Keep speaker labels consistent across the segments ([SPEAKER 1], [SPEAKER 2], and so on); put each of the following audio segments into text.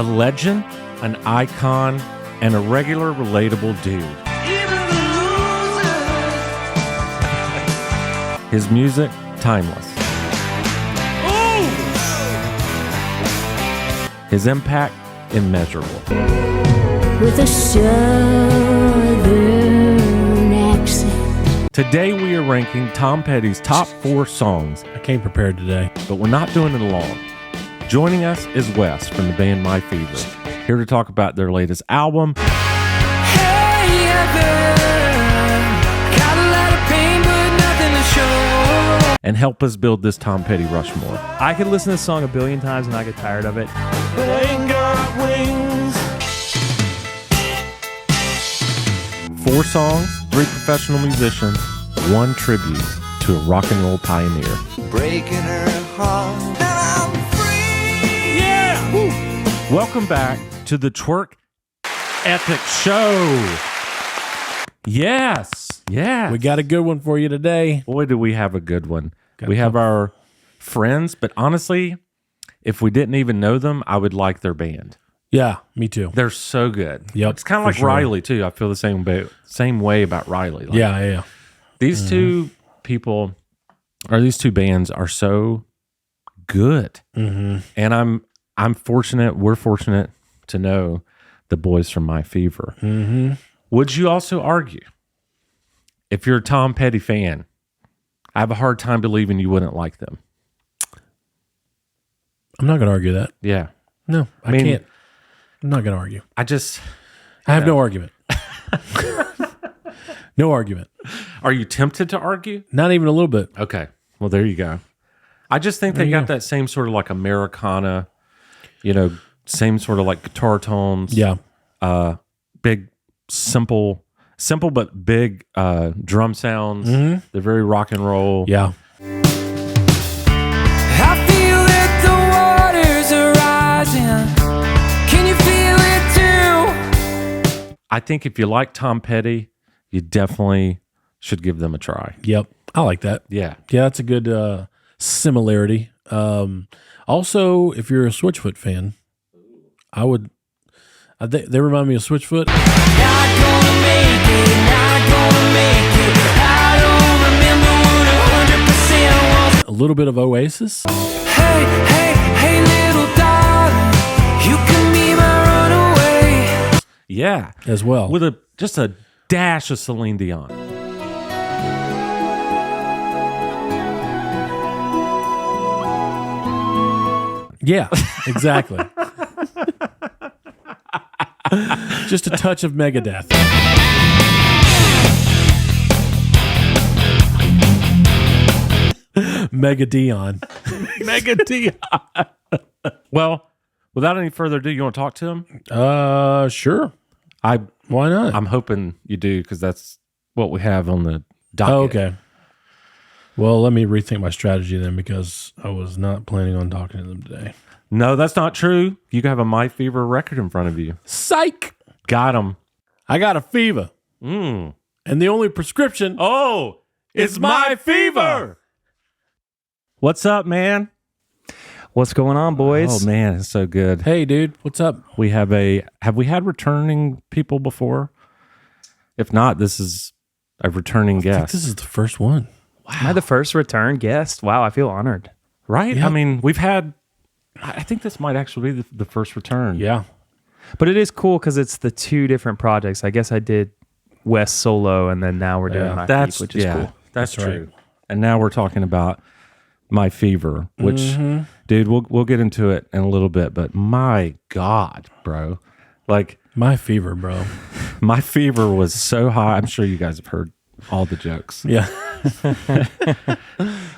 [SPEAKER 1] A legend, an icon, and a regular relatable dude. His music, timeless. His impact, immeasurable.
[SPEAKER 2] With a southern accent.
[SPEAKER 1] Today we are ranking Tom Petty's top 4 songs,
[SPEAKER 3] I came prepared today.
[SPEAKER 1] but we're not doing it alone. Joining us is Wes from the band MYFEVER, here to talk about their latest album, and help us build this Tom Petty Rushmore.
[SPEAKER 4] I could listen to this song a billion times and not get tired of it.
[SPEAKER 1] But I ain't got wings. 4 songs, 3 professional musicians, 1 tribute to a rock and roll pioneer.
[SPEAKER 5] Breaking her heart. And I'm free.
[SPEAKER 1] Yeah! Woo. Welcome back to the Twerk Ethic Show. Yes.
[SPEAKER 3] We got a good one for you today.
[SPEAKER 1] Boy, do we have a good one. We have our friends, but honestly, if we didn't even know them, I would like their band.
[SPEAKER 3] Yeah, me too.
[SPEAKER 1] They're so good.
[SPEAKER 3] Yep,
[SPEAKER 1] It's kind of
[SPEAKER 3] for
[SPEAKER 1] like
[SPEAKER 3] sure.
[SPEAKER 1] Riley, too. I feel the same way about Riley. Like,
[SPEAKER 3] Yeah.
[SPEAKER 1] These two people, or these two bands, are so good.
[SPEAKER 3] Mm-hmm.
[SPEAKER 1] And we're fortunate to know the boys from MYFEVER.
[SPEAKER 3] Mm-hmm.
[SPEAKER 1] Would you also argue, if you're a Tom Petty fan, I have a hard time believing you wouldn't like them?
[SPEAKER 3] I'm not going to argue that.
[SPEAKER 1] Yeah.
[SPEAKER 3] No, I
[SPEAKER 1] mean,
[SPEAKER 3] can't. I'm not going to argue.
[SPEAKER 1] I
[SPEAKER 3] have no argument. No argument.
[SPEAKER 1] Are you tempted to argue?
[SPEAKER 3] Not even a little bit.
[SPEAKER 1] Okay. Well, there you go. I just think they got that same sort of like Americana, same sort of like guitar tones.
[SPEAKER 3] Yeah.
[SPEAKER 1] Big, simple but big drum sounds.
[SPEAKER 3] Mm-hmm.
[SPEAKER 1] They're very rock and roll.
[SPEAKER 3] Yeah.
[SPEAKER 5] I feel that the waters are rising. Can you feel it too?
[SPEAKER 1] I think if you like Tom Petty, you definitely should give them a try.
[SPEAKER 3] Yep. I like that.
[SPEAKER 1] Yeah.
[SPEAKER 3] Yeah, that's a good similarity. Also, if you're a Switchfoot fan, they remind me of Switchfoot.
[SPEAKER 5] Not gonna make it, not gonna make it. I don't remember what 100% was.
[SPEAKER 3] A little bit of Oasis.
[SPEAKER 5] Hey, little darling, you can be my runaway.
[SPEAKER 1] Yeah.
[SPEAKER 3] As well.
[SPEAKER 1] With just a dash of Celine Dion.
[SPEAKER 3] Yeah, exactly. Just a touch of Megadeth. Mega Dion.
[SPEAKER 1] Mega Dion. Well, without any further ado, you want to talk to him?
[SPEAKER 3] Sure.
[SPEAKER 1] Why
[SPEAKER 3] not?
[SPEAKER 1] I'm hoping you do, because that's what we have on the docket.
[SPEAKER 3] Oh, okay. Well, let me rethink my strategy then, because I was not planning on talking to them today.
[SPEAKER 1] No, that's not true. You have a MYFEVER record in front of you.
[SPEAKER 3] Psych!
[SPEAKER 1] Got him.
[SPEAKER 3] I got a fever.
[SPEAKER 1] Mm.
[SPEAKER 3] And the only prescription...
[SPEAKER 1] Oh, it's MYFEVER! What's up, man?
[SPEAKER 4] What's going on, boys?
[SPEAKER 1] Oh, man, it's so good.
[SPEAKER 3] Hey, dude, what's up?
[SPEAKER 1] Have we had returning people before? If not, this is a returning
[SPEAKER 3] I think
[SPEAKER 1] guest.
[SPEAKER 3] this is the first one.
[SPEAKER 4] Am I the first return guest? Wow, I feel honored.
[SPEAKER 1] Right?
[SPEAKER 3] Yeah.
[SPEAKER 1] I mean, we've had... I think this might actually be the first return.
[SPEAKER 3] Yeah.
[SPEAKER 4] But it is cool because it's the 2 different projects. I guess I did Wes solo, and then now we're doing
[SPEAKER 3] Yeah.
[SPEAKER 4] my
[SPEAKER 1] That's
[SPEAKER 4] feet, which is cool.
[SPEAKER 1] That's
[SPEAKER 3] That's
[SPEAKER 1] true.
[SPEAKER 3] right.
[SPEAKER 1] And now we're talking about MYFEVER, which, dude, we'll get into it in a little bit. But my God, bro, like
[SPEAKER 3] My fever, bro.
[SPEAKER 1] MYFEVER was so high. I'm sure you guys have heard all the jokes.
[SPEAKER 3] Yeah.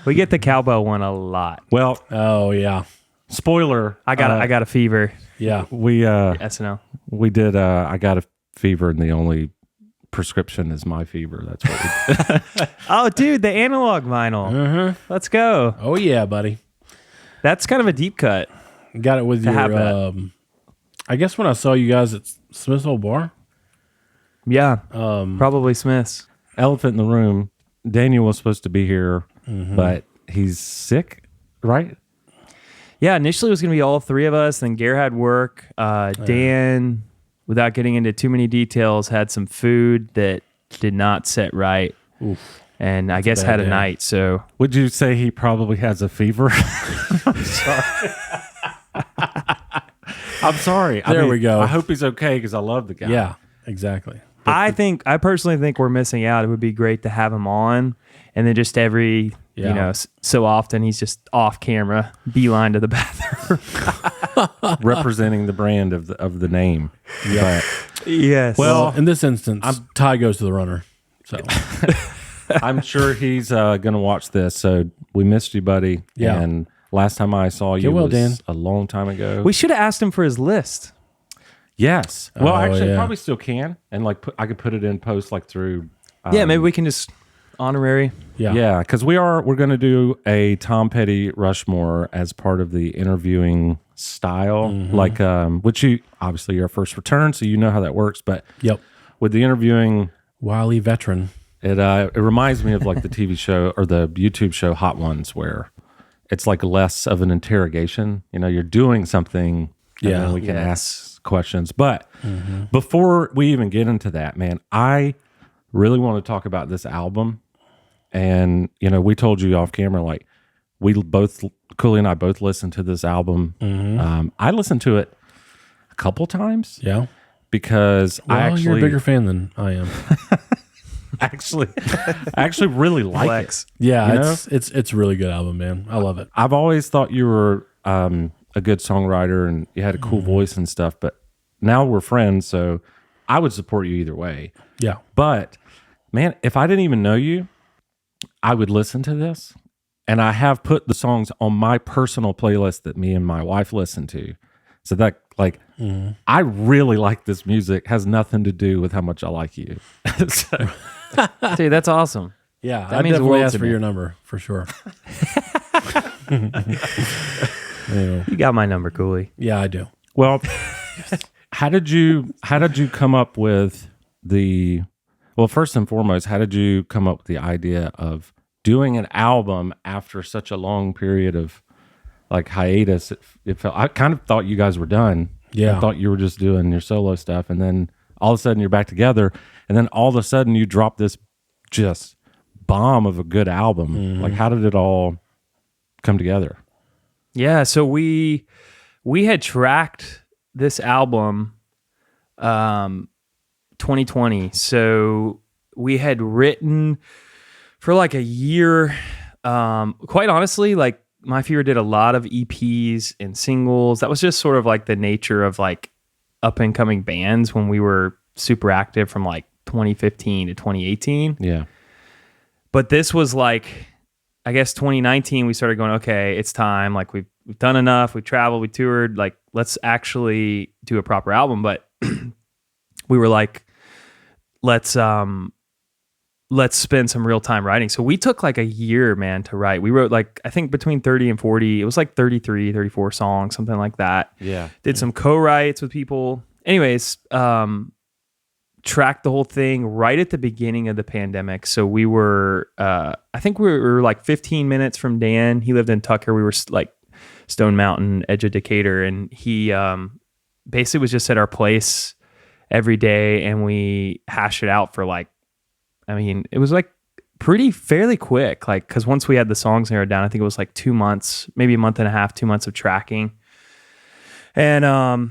[SPEAKER 4] We get the cowbell one a lot.
[SPEAKER 1] Well,
[SPEAKER 3] Oh, yeah.
[SPEAKER 4] Spoiler: I got a fever.
[SPEAKER 3] Yeah.
[SPEAKER 1] we
[SPEAKER 4] SNL.
[SPEAKER 1] we did. I got a fever, and the only prescription is MYFEVER. That's what we did.
[SPEAKER 4] Oh, dude, the analog vinyl. Let's go.
[SPEAKER 3] Oh, yeah, buddy.
[SPEAKER 4] That's kind of a deep cut.
[SPEAKER 3] Got it with
[SPEAKER 4] To have
[SPEAKER 3] your,
[SPEAKER 4] that.
[SPEAKER 3] I guess when I saw you guys at Smith's Old Bar.
[SPEAKER 4] Yeah, probably Smith's.
[SPEAKER 1] Elephant in the room. Daniel was supposed to be here, but he's sick, right?
[SPEAKER 4] Yeah, initially it was going to be all three of us. Then Gare had work. Dan, without getting into too many details, had some food that did not set right.
[SPEAKER 3] Oof.
[SPEAKER 4] And I guess had a
[SPEAKER 3] day.
[SPEAKER 4] night. So
[SPEAKER 1] Would you say he probably has a fever? I'm sorry.
[SPEAKER 3] There we go.
[SPEAKER 1] I hope he's okay because I love the guy.
[SPEAKER 3] Yeah, exactly.
[SPEAKER 4] I personally think we're missing out. It would be great to have him on. And then just every, so often he's just off camera, beeline to the bathroom.
[SPEAKER 1] Representing the brand of the name. Yeah.
[SPEAKER 4] Yes.
[SPEAKER 3] Well, in this instance, Ty goes to the runner. So
[SPEAKER 1] I'm sure he's going to watch this. So we missed you, buddy.
[SPEAKER 3] Yeah.
[SPEAKER 1] And last time I saw you
[SPEAKER 3] well,
[SPEAKER 1] was
[SPEAKER 3] Dan.
[SPEAKER 1] a long time ago.
[SPEAKER 4] we should have asked him for his list.
[SPEAKER 1] Yes. Well,
[SPEAKER 3] Oh,
[SPEAKER 1] actually,
[SPEAKER 3] yeah.
[SPEAKER 1] I probably still can. And I could put it in post through.
[SPEAKER 4] Yeah, maybe we can just honorary.
[SPEAKER 3] yeah.
[SPEAKER 1] Because we're going to do a Tom Petty Rushmore as part of the interviewing style, which you obviously your first return, so you know how that works. But
[SPEAKER 3] Yep.
[SPEAKER 1] with the interviewing,
[SPEAKER 3] Wily veteran.
[SPEAKER 1] it reminds me of like the TV show or the YouTube show Hot Ones, where it's like less of an interrogation. You're doing something, and
[SPEAKER 3] Yeah.
[SPEAKER 1] then we can ask questions. But before we even get into that, man, I really want to talk about this album. And, we told you off camera, like Cooley and I both listened to this album. I listened to it a couple times
[SPEAKER 3] Yeah.
[SPEAKER 1] because
[SPEAKER 3] You're a bigger fan than I am.
[SPEAKER 1] actually really like
[SPEAKER 4] Flex.
[SPEAKER 1] it.
[SPEAKER 3] Yeah,
[SPEAKER 1] You know?
[SPEAKER 3] it's a really good album, man. I love it.
[SPEAKER 1] I've always thought you were a good songwriter and you had a cool voice and stuff, but now we're friends, so I would support you either way.
[SPEAKER 3] Yeah.
[SPEAKER 1] But man, if I didn't even know you, I would listen to this. And I have put the songs on my personal playlist that me and my wife listen to. So that I really like this music. Has nothing to do with how much I like you. So,
[SPEAKER 4] Dude, that's awesome.
[SPEAKER 3] Yeah,
[SPEAKER 4] That
[SPEAKER 3] I
[SPEAKER 4] means the
[SPEAKER 3] definitely
[SPEAKER 4] world
[SPEAKER 3] asked
[SPEAKER 4] to
[SPEAKER 3] for
[SPEAKER 4] me.
[SPEAKER 3] your number for sure. Anyway,
[SPEAKER 4] You got my number, Cooley.
[SPEAKER 3] yeah, I do.
[SPEAKER 1] well, how did you come up with first and foremost, how did you come up with the idea of doing an album after such a long period of like hiatus? It felt, I kind of thought you guys were done.
[SPEAKER 3] Yeah.
[SPEAKER 1] I thought you were just doing your solo stuff, and then all of a sudden you're back together, and then all of a sudden you drop this just bomb of a good album. Like, how did it all come together?
[SPEAKER 4] Yeah, so we had tracked this album 2020. So we had written for like a year. Quite honestly, like MYFEVER did a lot of EPs and singles. That was just sort of like the nature of like up and coming bands when we were super active from like 2015 to 2018.
[SPEAKER 1] Yeah.
[SPEAKER 4] But this was like, I guess 2019, we started going, okay, it's time. Like we've done enough. We traveled, we toured. Like, let's actually do a proper album. But we were like, let's spend some real time writing. So we took like a year, man, to write. We wrote like, I think between 30 and 40, it was like 33, 34 songs, something like that.
[SPEAKER 1] Yeah.
[SPEAKER 4] Did some co-writes with people. Anyways, tracked the whole thing right at the beginning of the pandemic. So we were, I think we were like 15 minutes from Dan. He lived in Tucker. We were like Stone Mountain, edge of Decatur. And he basically was just at our place every day. And we hashed it out for like, I mean, it was like fairly quick. Like, cause once we had the songs narrowed down, I think it was like 2 months, maybe a month and a half, 2 months of tracking. And,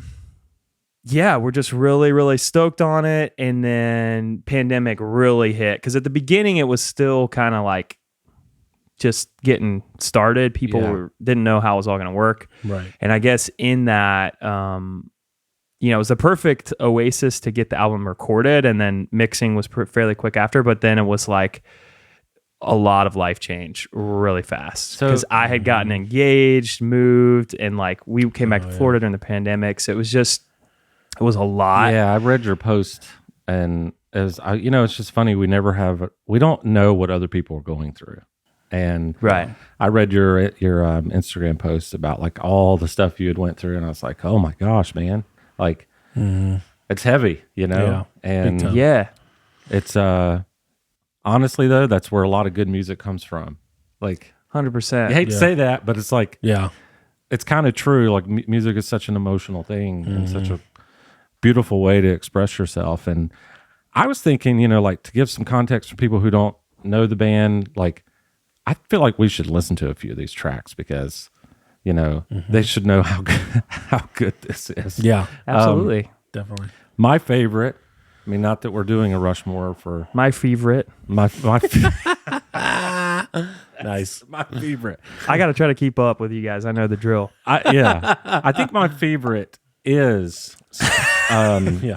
[SPEAKER 4] yeah, we're just really, really stoked on it. And then pandemic really hit. Because at the beginning, it was still kind of like just getting started. People didn't know how it was all going to work.
[SPEAKER 3] Right.
[SPEAKER 4] And I guess in that, it was the perfect oasis to get the album recorded. And then mixing was fairly quick after. But then it was like a lot of life change really fast. Because I had gotten engaged, moved, and like we came back to Florida during the pandemic. So it was a lot.
[SPEAKER 1] Yeah, I read your post, and it's just funny. We don't know what other people are going through, and
[SPEAKER 4] Right.
[SPEAKER 1] I read your Instagram post about like all the stuff you had went through, and I was like, oh my gosh, man, like it's heavy,
[SPEAKER 3] Yeah,
[SPEAKER 1] and
[SPEAKER 3] big time.
[SPEAKER 4] Yeah.
[SPEAKER 1] it's honestly though, that's where a lot of good music comes from. Like,
[SPEAKER 4] 100%.
[SPEAKER 1] you hate to say that, but it's like
[SPEAKER 3] Yeah.
[SPEAKER 1] it's kind of true. Like music is such an emotional thing and such a beautiful way to express yourself. And I was thinking, like to give some context for people who don't know the band, like I feel like we should listen to a few of these tracks because, they should know how good this is.
[SPEAKER 3] Yeah,
[SPEAKER 4] Absolutely.
[SPEAKER 3] definitely.
[SPEAKER 1] My favorite, not that we're doing a Rushmore for
[SPEAKER 4] My favorite.
[SPEAKER 1] my
[SPEAKER 3] Nice.
[SPEAKER 1] my favorite.
[SPEAKER 4] I got to try to keep up with you guys. I know the drill.
[SPEAKER 1] I think my favorite is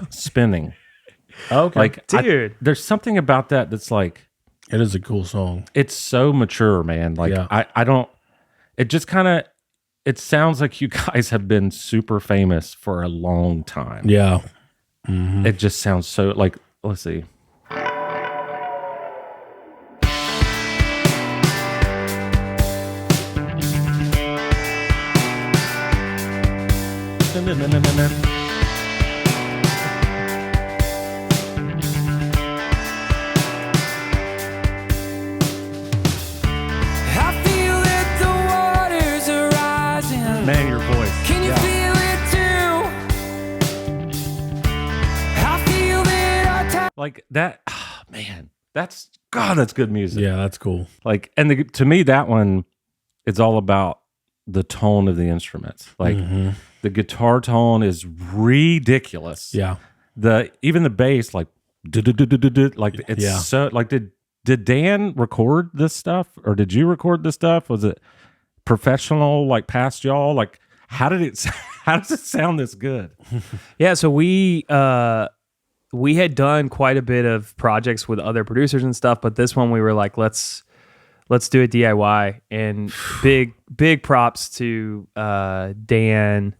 [SPEAKER 1] Spinning.
[SPEAKER 3] Okay.
[SPEAKER 1] Like,
[SPEAKER 4] Dude.
[SPEAKER 1] there's something about that that's like,
[SPEAKER 3] it is a cool song.
[SPEAKER 1] it's so mature, man. Like,
[SPEAKER 3] Yeah.
[SPEAKER 1] I don't, it just kind of, it sounds like you guys have been super famous for a long time.
[SPEAKER 3] Yeah.
[SPEAKER 1] It just sounds so like, let's see.
[SPEAKER 5] I feel that the waters are rising.
[SPEAKER 1] Man, your voice.
[SPEAKER 5] Can you feel it too? I feel that our time.
[SPEAKER 1] Like that, man, that's good music.
[SPEAKER 3] Yeah, that's cool.
[SPEAKER 1] Like, and to me, that one, it's all about the tone of the instruments. Like, the guitar tone is ridiculous.
[SPEAKER 3] Yeah.
[SPEAKER 1] Even the bass, like, like it's
[SPEAKER 3] Yeah.
[SPEAKER 1] so like. Did Dan record this stuff, or did you record this stuff? Was it professional, like past y'all? Like, how does it sound this good?
[SPEAKER 4] Yeah, so we had done quite a bit of projects with other producers and stuff, but this one we were like, let's do it DIY. And big props to Dan,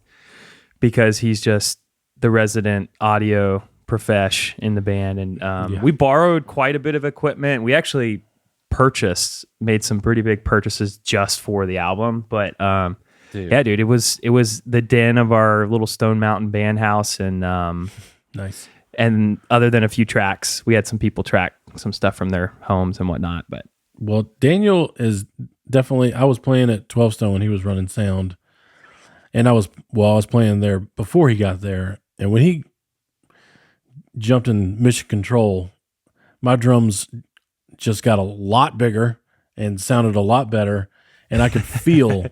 [SPEAKER 4] because he's just the resident audio profesh in the band. And we borrowed quite a bit of equipment. We actually made some pretty big purchases just for the album. But yeah, dude, it was the den of our little Stone Mountain band house. And
[SPEAKER 3] Nice.
[SPEAKER 4] and other than a few tracks, we had some people track some stuff from their homes and whatnot. But
[SPEAKER 3] Well, Daniel is definitely. I was playing at 12 Stone when he was running sound, and I was playing there before he got there. And when he jumped in Mission Control, my drums just got a lot bigger and sounded a lot better, and I could feel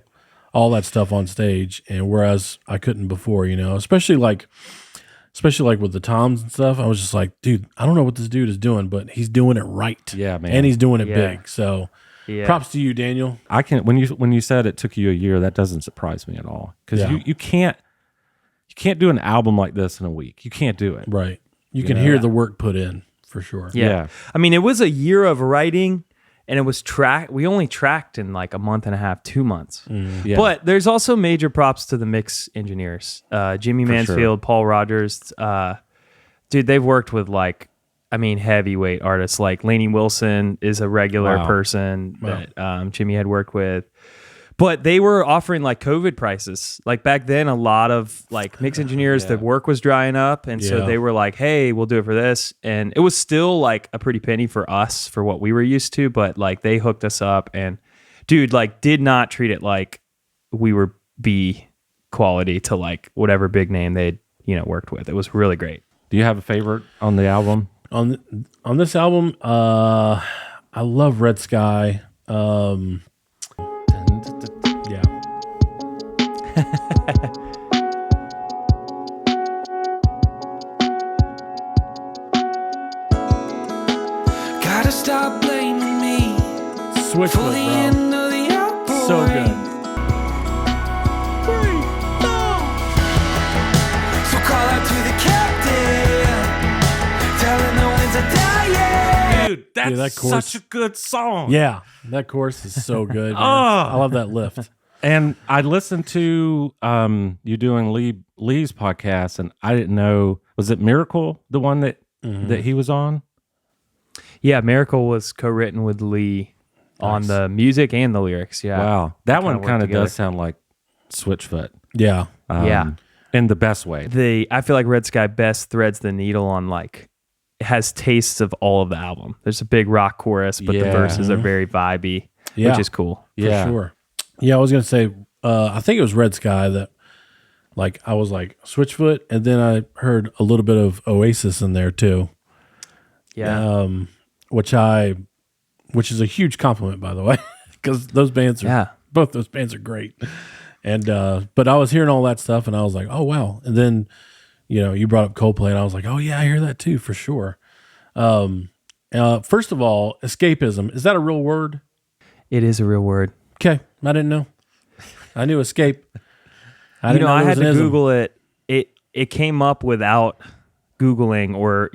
[SPEAKER 3] all that stuff on stage. And whereas I couldn't before, especially like with the toms and stuff, I was just like, dude, I don't know what this dude is doing, but he's doing it right.
[SPEAKER 1] Yeah, man.
[SPEAKER 3] And he's doing it
[SPEAKER 4] Yeah.
[SPEAKER 3] big. So
[SPEAKER 4] yeah,
[SPEAKER 3] props to you, Daniel.
[SPEAKER 1] I can when you said it took you a year, that doesn't surprise me at all, because
[SPEAKER 3] Yeah.
[SPEAKER 1] you can't do an album like this in a week. You can't do it.
[SPEAKER 3] Right. You can hear the work put in for sure.
[SPEAKER 4] yeah. I mean, it was a year of writing, and it was we only tracked in like a month and a half, 2 months.
[SPEAKER 1] Yeah.
[SPEAKER 4] But there's also major props to the mix engineers, Jimmy Mansfield,
[SPEAKER 1] sure.
[SPEAKER 4] Paul Rogers. Dude, they've worked with heavyweight artists. Like Lainey Wilson is a regular
[SPEAKER 1] Wow.
[SPEAKER 4] person that Jimmy had worked with. But they were offering like COVID prices. Like back then, a lot of like mix engineers, the work was drying up. And so
[SPEAKER 3] Yeah.
[SPEAKER 4] they were like, hey, we'll do it for this. And it was still like a pretty penny for us for what we were used to. But like they hooked us up and dude, like did not treat it like we were B quality to like whatever big name they'd, worked with. It was really great.
[SPEAKER 1] Do you have a favorite on the album?
[SPEAKER 3] On this album, I love Red Sky. Yeah.
[SPEAKER 5] Gotta stop blaming me
[SPEAKER 3] Switch
[SPEAKER 5] for
[SPEAKER 3] with
[SPEAKER 5] the
[SPEAKER 3] bro.
[SPEAKER 5] end of the outpouring.
[SPEAKER 3] So good.
[SPEAKER 5] So call out to the captain, tell him the winds are dying.
[SPEAKER 1] Dude, that's
[SPEAKER 3] that chorus-
[SPEAKER 1] such a good song.
[SPEAKER 3] Yeah, that chorus is so good. man.
[SPEAKER 1] Oh.
[SPEAKER 3] I love that lift.
[SPEAKER 1] And I listened to you doing Lee's podcast, and I didn't know, was it Miracle, the one that he was on?
[SPEAKER 4] Yeah, Miracle was co-written with Lee on the music and the lyrics. Yeah.
[SPEAKER 1] Wow. That one
[SPEAKER 4] worked
[SPEAKER 1] kind of
[SPEAKER 4] together.
[SPEAKER 1] does sound like Switchfoot.
[SPEAKER 3] Yeah.
[SPEAKER 4] Yeah.
[SPEAKER 1] In the best way.
[SPEAKER 4] I feel like Red Sky best threads the needle on like it has tastes of all of the album. There's a big rock chorus, but the
[SPEAKER 1] Yeah.
[SPEAKER 4] verses are very vibey,
[SPEAKER 3] Yeah.
[SPEAKER 4] which is cool.
[SPEAKER 3] For sure. Yeah, I was gonna say I think it was Red Sky that like I was like Switchfoot, and then I heard a little bit of Oasis in there too.
[SPEAKER 4] Yeah.
[SPEAKER 3] Which is a huge compliment, by the way, because those bands are both those bands are great. And but I was hearing all that stuff, and I was like, oh wow. And then you brought up Coldplay, and I was like, oh yeah, I hear that too for sure. First of all, escapism, is that a real word?
[SPEAKER 4] It is a real word.
[SPEAKER 3] Okay, I didn't know. I knew escape. I
[SPEAKER 4] had to Google it. It came up without Googling or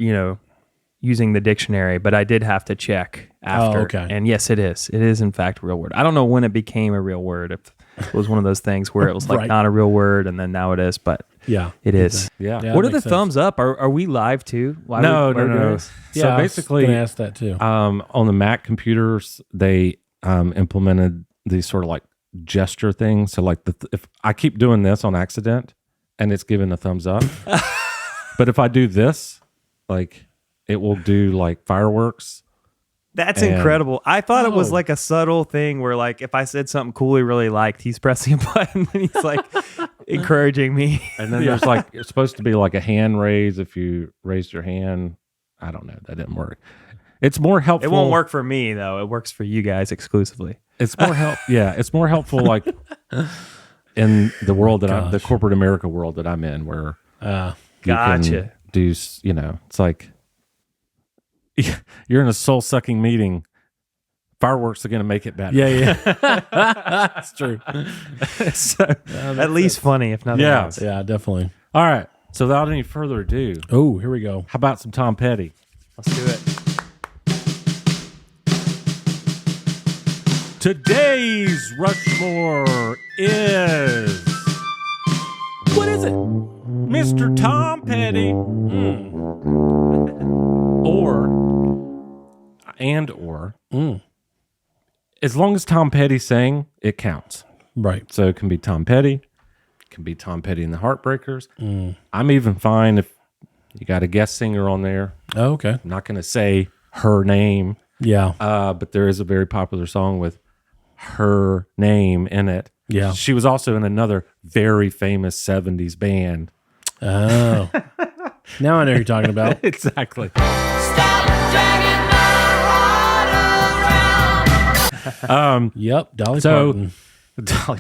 [SPEAKER 4] using the dictionary, but I did have to check after.
[SPEAKER 3] Oh, okay.
[SPEAKER 4] And yes, it is. It is in fact a real word. I don't know when it became a real word. If it was one of those things where it was like
[SPEAKER 3] Right.
[SPEAKER 4] not a real word, and then now it is. But
[SPEAKER 3] Yeah,
[SPEAKER 4] it is.
[SPEAKER 1] Yeah.
[SPEAKER 3] Yeah,
[SPEAKER 4] What
[SPEAKER 3] that
[SPEAKER 4] are the
[SPEAKER 3] makes sense.
[SPEAKER 4] thumbs up? Are we live too? Why
[SPEAKER 1] No,
[SPEAKER 4] are we doing
[SPEAKER 1] no.
[SPEAKER 4] this?
[SPEAKER 3] Yeah,
[SPEAKER 1] So
[SPEAKER 3] I was
[SPEAKER 1] basically,
[SPEAKER 3] gonna ask that too.
[SPEAKER 1] on the Mac computers, they implemented these sort of like gesture things. So like if I keep doing this on accident and it's giving a thumbs up, but if I do this, like it will do like fireworks.
[SPEAKER 4] That's
[SPEAKER 1] And-
[SPEAKER 4] incredible. I thought it was
[SPEAKER 3] Oh.
[SPEAKER 4] like a subtle thing where like if I said something cool he really liked, he's pressing a button and he's like encouraging me.
[SPEAKER 1] And then there's like, it's supposed to be like a hand raise if you raised your hand. I don't know. That didn't work. It's more helpful.
[SPEAKER 4] It won't work for me though. It works for you guys exclusively.
[SPEAKER 1] It's more it's more helpful like in the world that the corporate America world that I'm in, where you can
[SPEAKER 4] Gotcha.
[SPEAKER 1] do, it's like you're in a soul sucking meeting. Fireworks are going to make it better.
[SPEAKER 3] Yeah. That's true.
[SPEAKER 1] So,
[SPEAKER 4] At least funny, if nothing
[SPEAKER 1] Yeah.
[SPEAKER 4] else.
[SPEAKER 3] Yeah, definitely.
[SPEAKER 1] all right. So without any further ado,
[SPEAKER 3] Oh, here we go.
[SPEAKER 1] how about some Tom Petty?
[SPEAKER 4] Let's do it.
[SPEAKER 1] Today's Rushmore is
[SPEAKER 3] What is it?
[SPEAKER 1] Mr. Tom Petty, or as long as Tom Petty sang, it counts.
[SPEAKER 3] Right.
[SPEAKER 1] So it can be Tom Petty, it can be Tom Petty and the Heartbreakers. I'm even fine if you got a guest singer on there.
[SPEAKER 3] Oh, okay.
[SPEAKER 1] I'm not going to say her name,
[SPEAKER 3] Yeah.
[SPEAKER 1] but there is a very popular song with her name in it.
[SPEAKER 3] Yeah.
[SPEAKER 1] She was also in another very famous 70s band.
[SPEAKER 3] Oh. Now I know who you're talking about.
[SPEAKER 1] Exactly.
[SPEAKER 5] Stop dragging my heart around.
[SPEAKER 3] Yep. Dolly
[SPEAKER 1] So-
[SPEAKER 3] Parton.
[SPEAKER 1] Dolly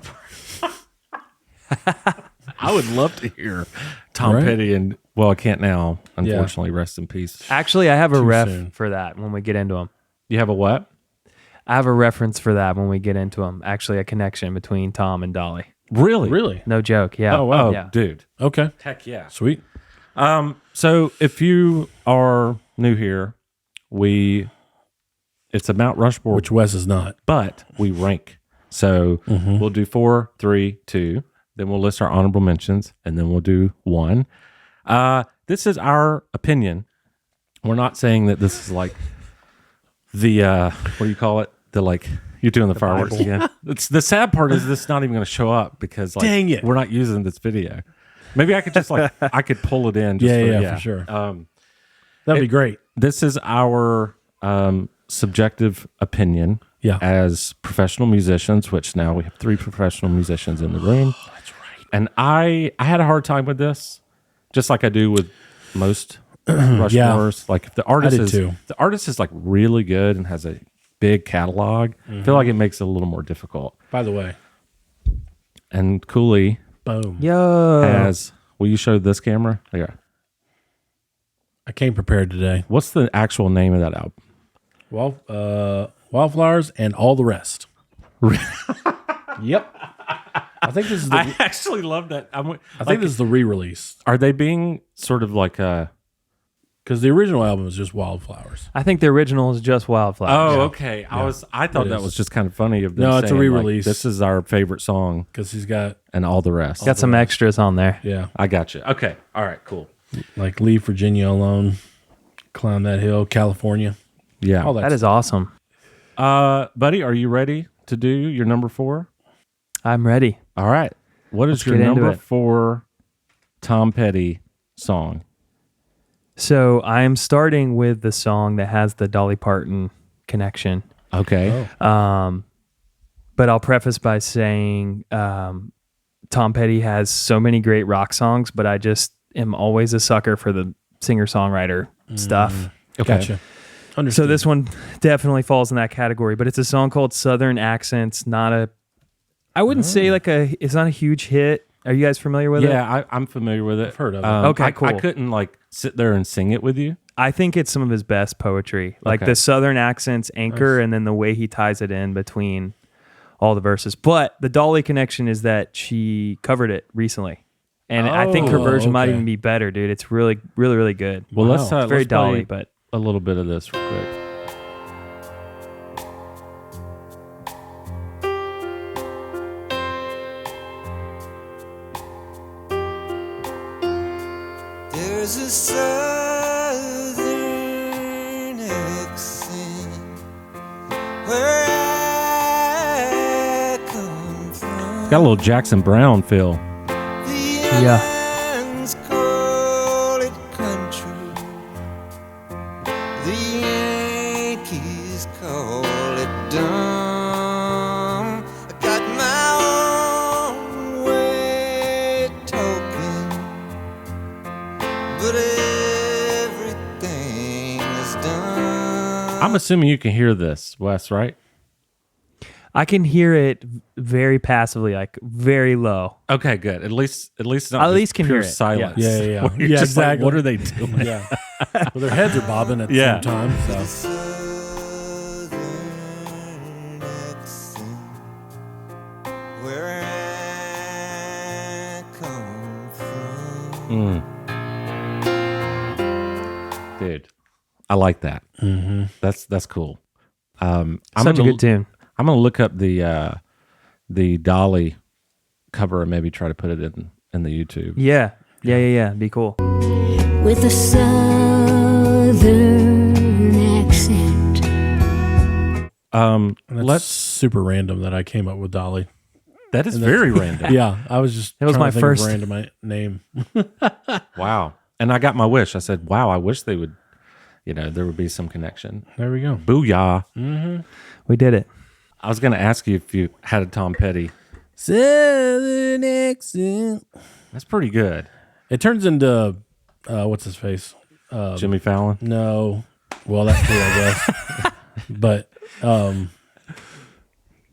[SPEAKER 1] Parton. I would love to hear Tom
[SPEAKER 3] Right.
[SPEAKER 1] Petty and, well, I can't now, unfortunately. Rest in peace.
[SPEAKER 4] Actually, I have a
[SPEAKER 3] Too
[SPEAKER 4] ref
[SPEAKER 3] soon.
[SPEAKER 4] for that when we get into them.
[SPEAKER 1] You have a what?
[SPEAKER 4] I have a reference for that when we get into them. Actually, a connection between Tom and Dolly.
[SPEAKER 1] Really?
[SPEAKER 3] Really?
[SPEAKER 4] No joke. Yeah.
[SPEAKER 1] Oh, wow.
[SPEAKER 4] Yeah.
[SPEAKER 1] Dude.
[SPEAKER 3] Okay.
[SPEAKER 1] Heck yeah.
[SPEAKER 3] Sweet.
[SPEAKER 1] So if you are new here, it's a Mount Rushmore,
[SPEAKER 3] Which Wes is not.
[SPEAKER 1] but we rank. So we'll do 4, 3, 2. Then we'll list our honorable mentions, and then we'll do 1. This is our opinion. We're not saying that this is like the what do you call it? The like you're doing the fireworks
[SPEAKER 3] Bible.
[SPEAKER 1] again. It's the sad part is this is not even going to show up because like
[SPEAKER 3] Dang it.
[SPEAKER 1] we're not using this video. Maybe I could just like I could pull it in. Just
[SPEAKER 3] For sure. That'd be great.
[SPEAKER 1] This is our subjective opinion.
[SPEAKER 3] Yeah.
[SPEAKER 1] As professional musicians, which now we have 3 professional musicians in the room.
[SPEAKER 3] That's right.
[SPEAKER 1] And I had a hard time with this, just like I do with most Rushmores. Like if the artist
[SPEAKER 3] did
[SPEAKER 1] is
[SPEAKER 3] too.
[SPEAKER 1] the artist is like really good and has a big catalog, I feel like it makes it a little more difficult.
[SPEAKER 3] By the way.
[SPEAKER 1] And Cooley
[SPEAKER 3] Boom.
[SPEAKER 4] Yo.
[SPEAKER 1] has. Will you show this camera? Yeah.
[SPEAKER 3] I came prepared today.
[SPEAKER 1] What's the actual name of that album?
[SPEAKER 3] Wildflowers and all the rest. Yep. I think this is
[SPEAKER 1] I actually love that.
[SPEAKER 3] I think this is the re-release
[SPEAKER 1] Are they being sort of like a?
[SPEAKER 3] because the original album is just Wildflowers.
[SPEAKER 4] I think the original is just Wildflower.
[SPEAKER 1] Oh, okay. I thought
[SPEAKER 3] It
[SPEAKER 1] that
[SPEAKER 3] is.
[SPEAKER 1] was just kind of funny of them.
[SPEAKER 3] No, it's a
[SPEAKER 1] saying, like,
[SPEAKER 3] re-release.
[SPEAKER 1] this is our favorite song,
[SPEAKER 3] Because he's got
[SPEAKER 1] and all the rest.
[SPEAKER 4] Got some extras on there.
[SPEAKER 1] I got you. Okay. All right. Cool.
[SPEAKER 3] like Leave Virginia Alone, Climb That Hill, California.
[SPEAKER 1] Yeah.
[SPEAKER 3] All
[SPEAKER 4] That is awesome.
[SPEAKER 1] Buddy, are you ready to do your number 4?
[SPEAKER 4] I'm ready.
[SPEAKER 1] All right. What is
[SPEAKER 4] Let's
[SPEAKER 1] your
[SPEAKER 4] get into
[SPEAKER 1] number
[SPEAKER 4] it.
[SPEAKER 1] 4 Tom Petty song?
[SPEAKER 4] So I'm starting with the song that has the Dolly Parton connection.
[SPEAKER 1] Okay.
[SPEAKER 4] But I'll preface by saying Tom Petty has so many great rock songs, but I just am always a sucker for the singer-songwriter stuff.
[SPEAKER 1] Okay.
[SPEAKER 3] Gotcha.
[SPEAKER 4] So
[SPEAKER 3] Understood.
[SPEAKER 4] this one definitely falls in that category, but it's a song called Southern Accents. I wouldn't say it's not a huge hit. Are you guys familiar with it?
[SPEAKER 1] Yeah, I'm familiar with it.
[SPEAKER 3] I've heard of it.
[SPEAKER 4] Okay, cool.
[SPEAKER 1] I couldn't like sit there and sing it with you.
[SPEAKER 4] I think it's some of his best poetry. Like
[SPEAKER 1] Okay.
[SPEAKER 4] the Southern accents anchor and then the way he ties it in between all the verses. But the Dolly connection is that she covered it recently. And I think her version might
[SPEAKER 3] okay.
[SPEAKER 4] even be better, dude. It's really, really, really good.
[SPEAKER 1] Well,
[SPEAKER 3] Wow.
[SPEAKER 1] let's
[SPEAKER 4] It's very
[SPEAKER 1] let's
[SPEAKER 4] Dolly,
[SPEAKER 1] play
[SPEAKER 4] but
[SPEAKER 1] a little bit of this real quick.
[SPEAKER 5] There's a southern accent where I come from.
[SPEAKER 1] Got a little Jackson Brown feel.
[SPEAKER 5] The Yankees call it country. The Yankees call it dumb. I got my own way of talking, but everything is done.
[SPEAKER 1] I'm assuming you can hear this, Wes, right?
[SPEAKER 4] I can hear it very passively, like very low.
[SPEAKER 1] Okay, good. At least it's not
[SPEAKER 4] I at
[SPEAKER 1] just
[SPEAKER 4] least can
[SPEAKER 1] pure
[SPEAKER 4] hear it.
[SPEAKER 1] silence.
[SPEAKER 3] Yeah, yeah, yeah.
[SPEAKER 1] Where you're
[SPEAKER 3] Yeah,
[SPEAKER 1] just like,
[SPEAKER 3] exactly.
[SPEAKER 1] what are they doing?
[SPEAKER 3] Yeah. Well, their heads are bobbing at the
[SPEAKER 1] Yeah.
[SPEAKER 3] same time. So.
[SPEAKER 5] Southern accent where I come from.
[SPEAKER 1] Dude, I like that.
[SPEAKER 3] Mm-hmm.
[SPEAKER 1] That's cool. I'm
[SPEAKER 4] Such a
[SPEAKER 1] gonna-
[SPEAKER 4] good tune.
[SPEAKER 1] I'm gonna look up the Dolly cover and maybe try to put it in the YouTube.
[SPEAKER 4] Yeah. Be cool.
[SPEAKER 2] with a southern accent.
[SPEAKER 3] That's
[SPEAKER 1] Let's.
[SPEAKER 3] super random that I came up with Dolly.
[SPEAKER 1] That is very random.
[SPEAKER 3] Yeah, I was just.
[SPEAKER 4] It was
[SPEAKER 3] trying
[SPEAKER 4] my
[SPEAKER 3] to think of
[SPEAKER 4] first-
[SPEAKER 3] a random name.
[SPEAKER 1] Wow. And I got my wish. I said, "Wow, I wish they would. There would be some connection."
[SPEAKER 3] There we go.
[SPEAKER 1] Booyah!
[SPEAKER 4] We did it.
[SPEAKER 1] I was going to ask you if you had a Tom Petty.
[SPEAKER 3] Southern accent.
[SPEAKER 1] That's pretty good.
[SPEAKER 3] It turns into what's his face?
[SPEAKER 1] Jimmy Fallon.
[SPEAKER 3] No, well that too, I guess. But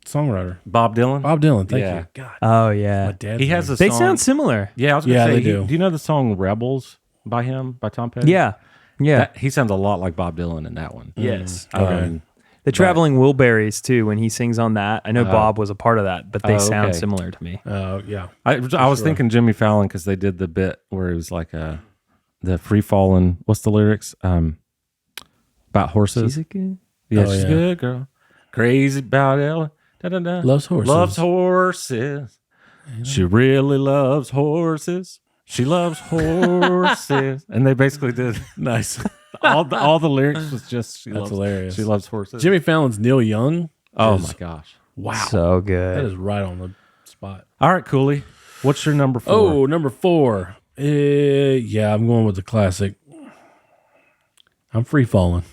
[SPEAKER 3] songwriter
[SPEAKER 1] Bob Dylan.
[SPEAKER 3] Bob Dylan. Thank
[SPEAKER 1] Yeah.
[SPEAKER 3] you. God,
[SPEAKER 4] Oh
[SPEAKER 3] my
[SPEAKER 4] yeah.
[SPEAKER 3] dad.
[SPEAKER 1] He has a
[SPEAKER 4] They
[SPEAKER 1] song.
[SPEAKER 4] sound similar.
[SPEAKER 1] Yeah, I was going to
[SPEAKER 3] Yeah,
[SPEAKER 1] say.
[SPEAKER 3] they do.
[SPEAKER 1] Do you know the song "Rebels" by Tom Petty?
[SPEAKER 4] Yeah. Yeah.
[SPEAKER 1] He sounds a lot like Bob Dylan in that one.
[SPEAKER 4] Yes.
[SPEAKER 3] Okay.
[SPEAKER 4] The Traveling Wilburys too, when he sings on that. I know Bob was a part of that, but they sound
[SPEAKER 1] okay.
[SPEAKER 4] similar to me.
[SPEAKER 3] Yeah.
[SPEAKER 1] I was thinking Jimmy Fallon because they did the bit where it was like the free falling. What's the lyrics? About horses.
[SPEAKER 4] She's a good.
[SPEAKER 1] Yeah,
[SPEAKER 3] Oh,
[SPEAKER 1] she's a
[SPEAKER 3] yeah.
[SPEAKER 1] good girl. Crazy about Ella. Da-da-da.
[SPEAKER 3] Loves horses.
[SPEAKER 1] Loves horses. She really loves horses. She loves horses. And they basically did
[SPEAKER 3] Nice.
[SPEAKER 1] all the lyrics was just
[SPEAKER 3] That's hilarious.
[SPEAKER 1] She loves horses.
[SPEAKER 3] Jimmy Fallon's Neil Young.
[SPEAKER 1] Oh
[SPEAKER 3] is-
[SPEAKER 1] my gosh.
[SPEAKER 3] Wow.
[SPEAKER 4] So
[SPEAKER 3] That
[SPEAKER 4] good.
[SPEAKER 3] is right on the spot.
[SPEAKER 1] All right, Cooley. What's your number 4?
[SPEAKER 3] Oh, number 4. Yeah, I'm going with the classic. I'm free falling.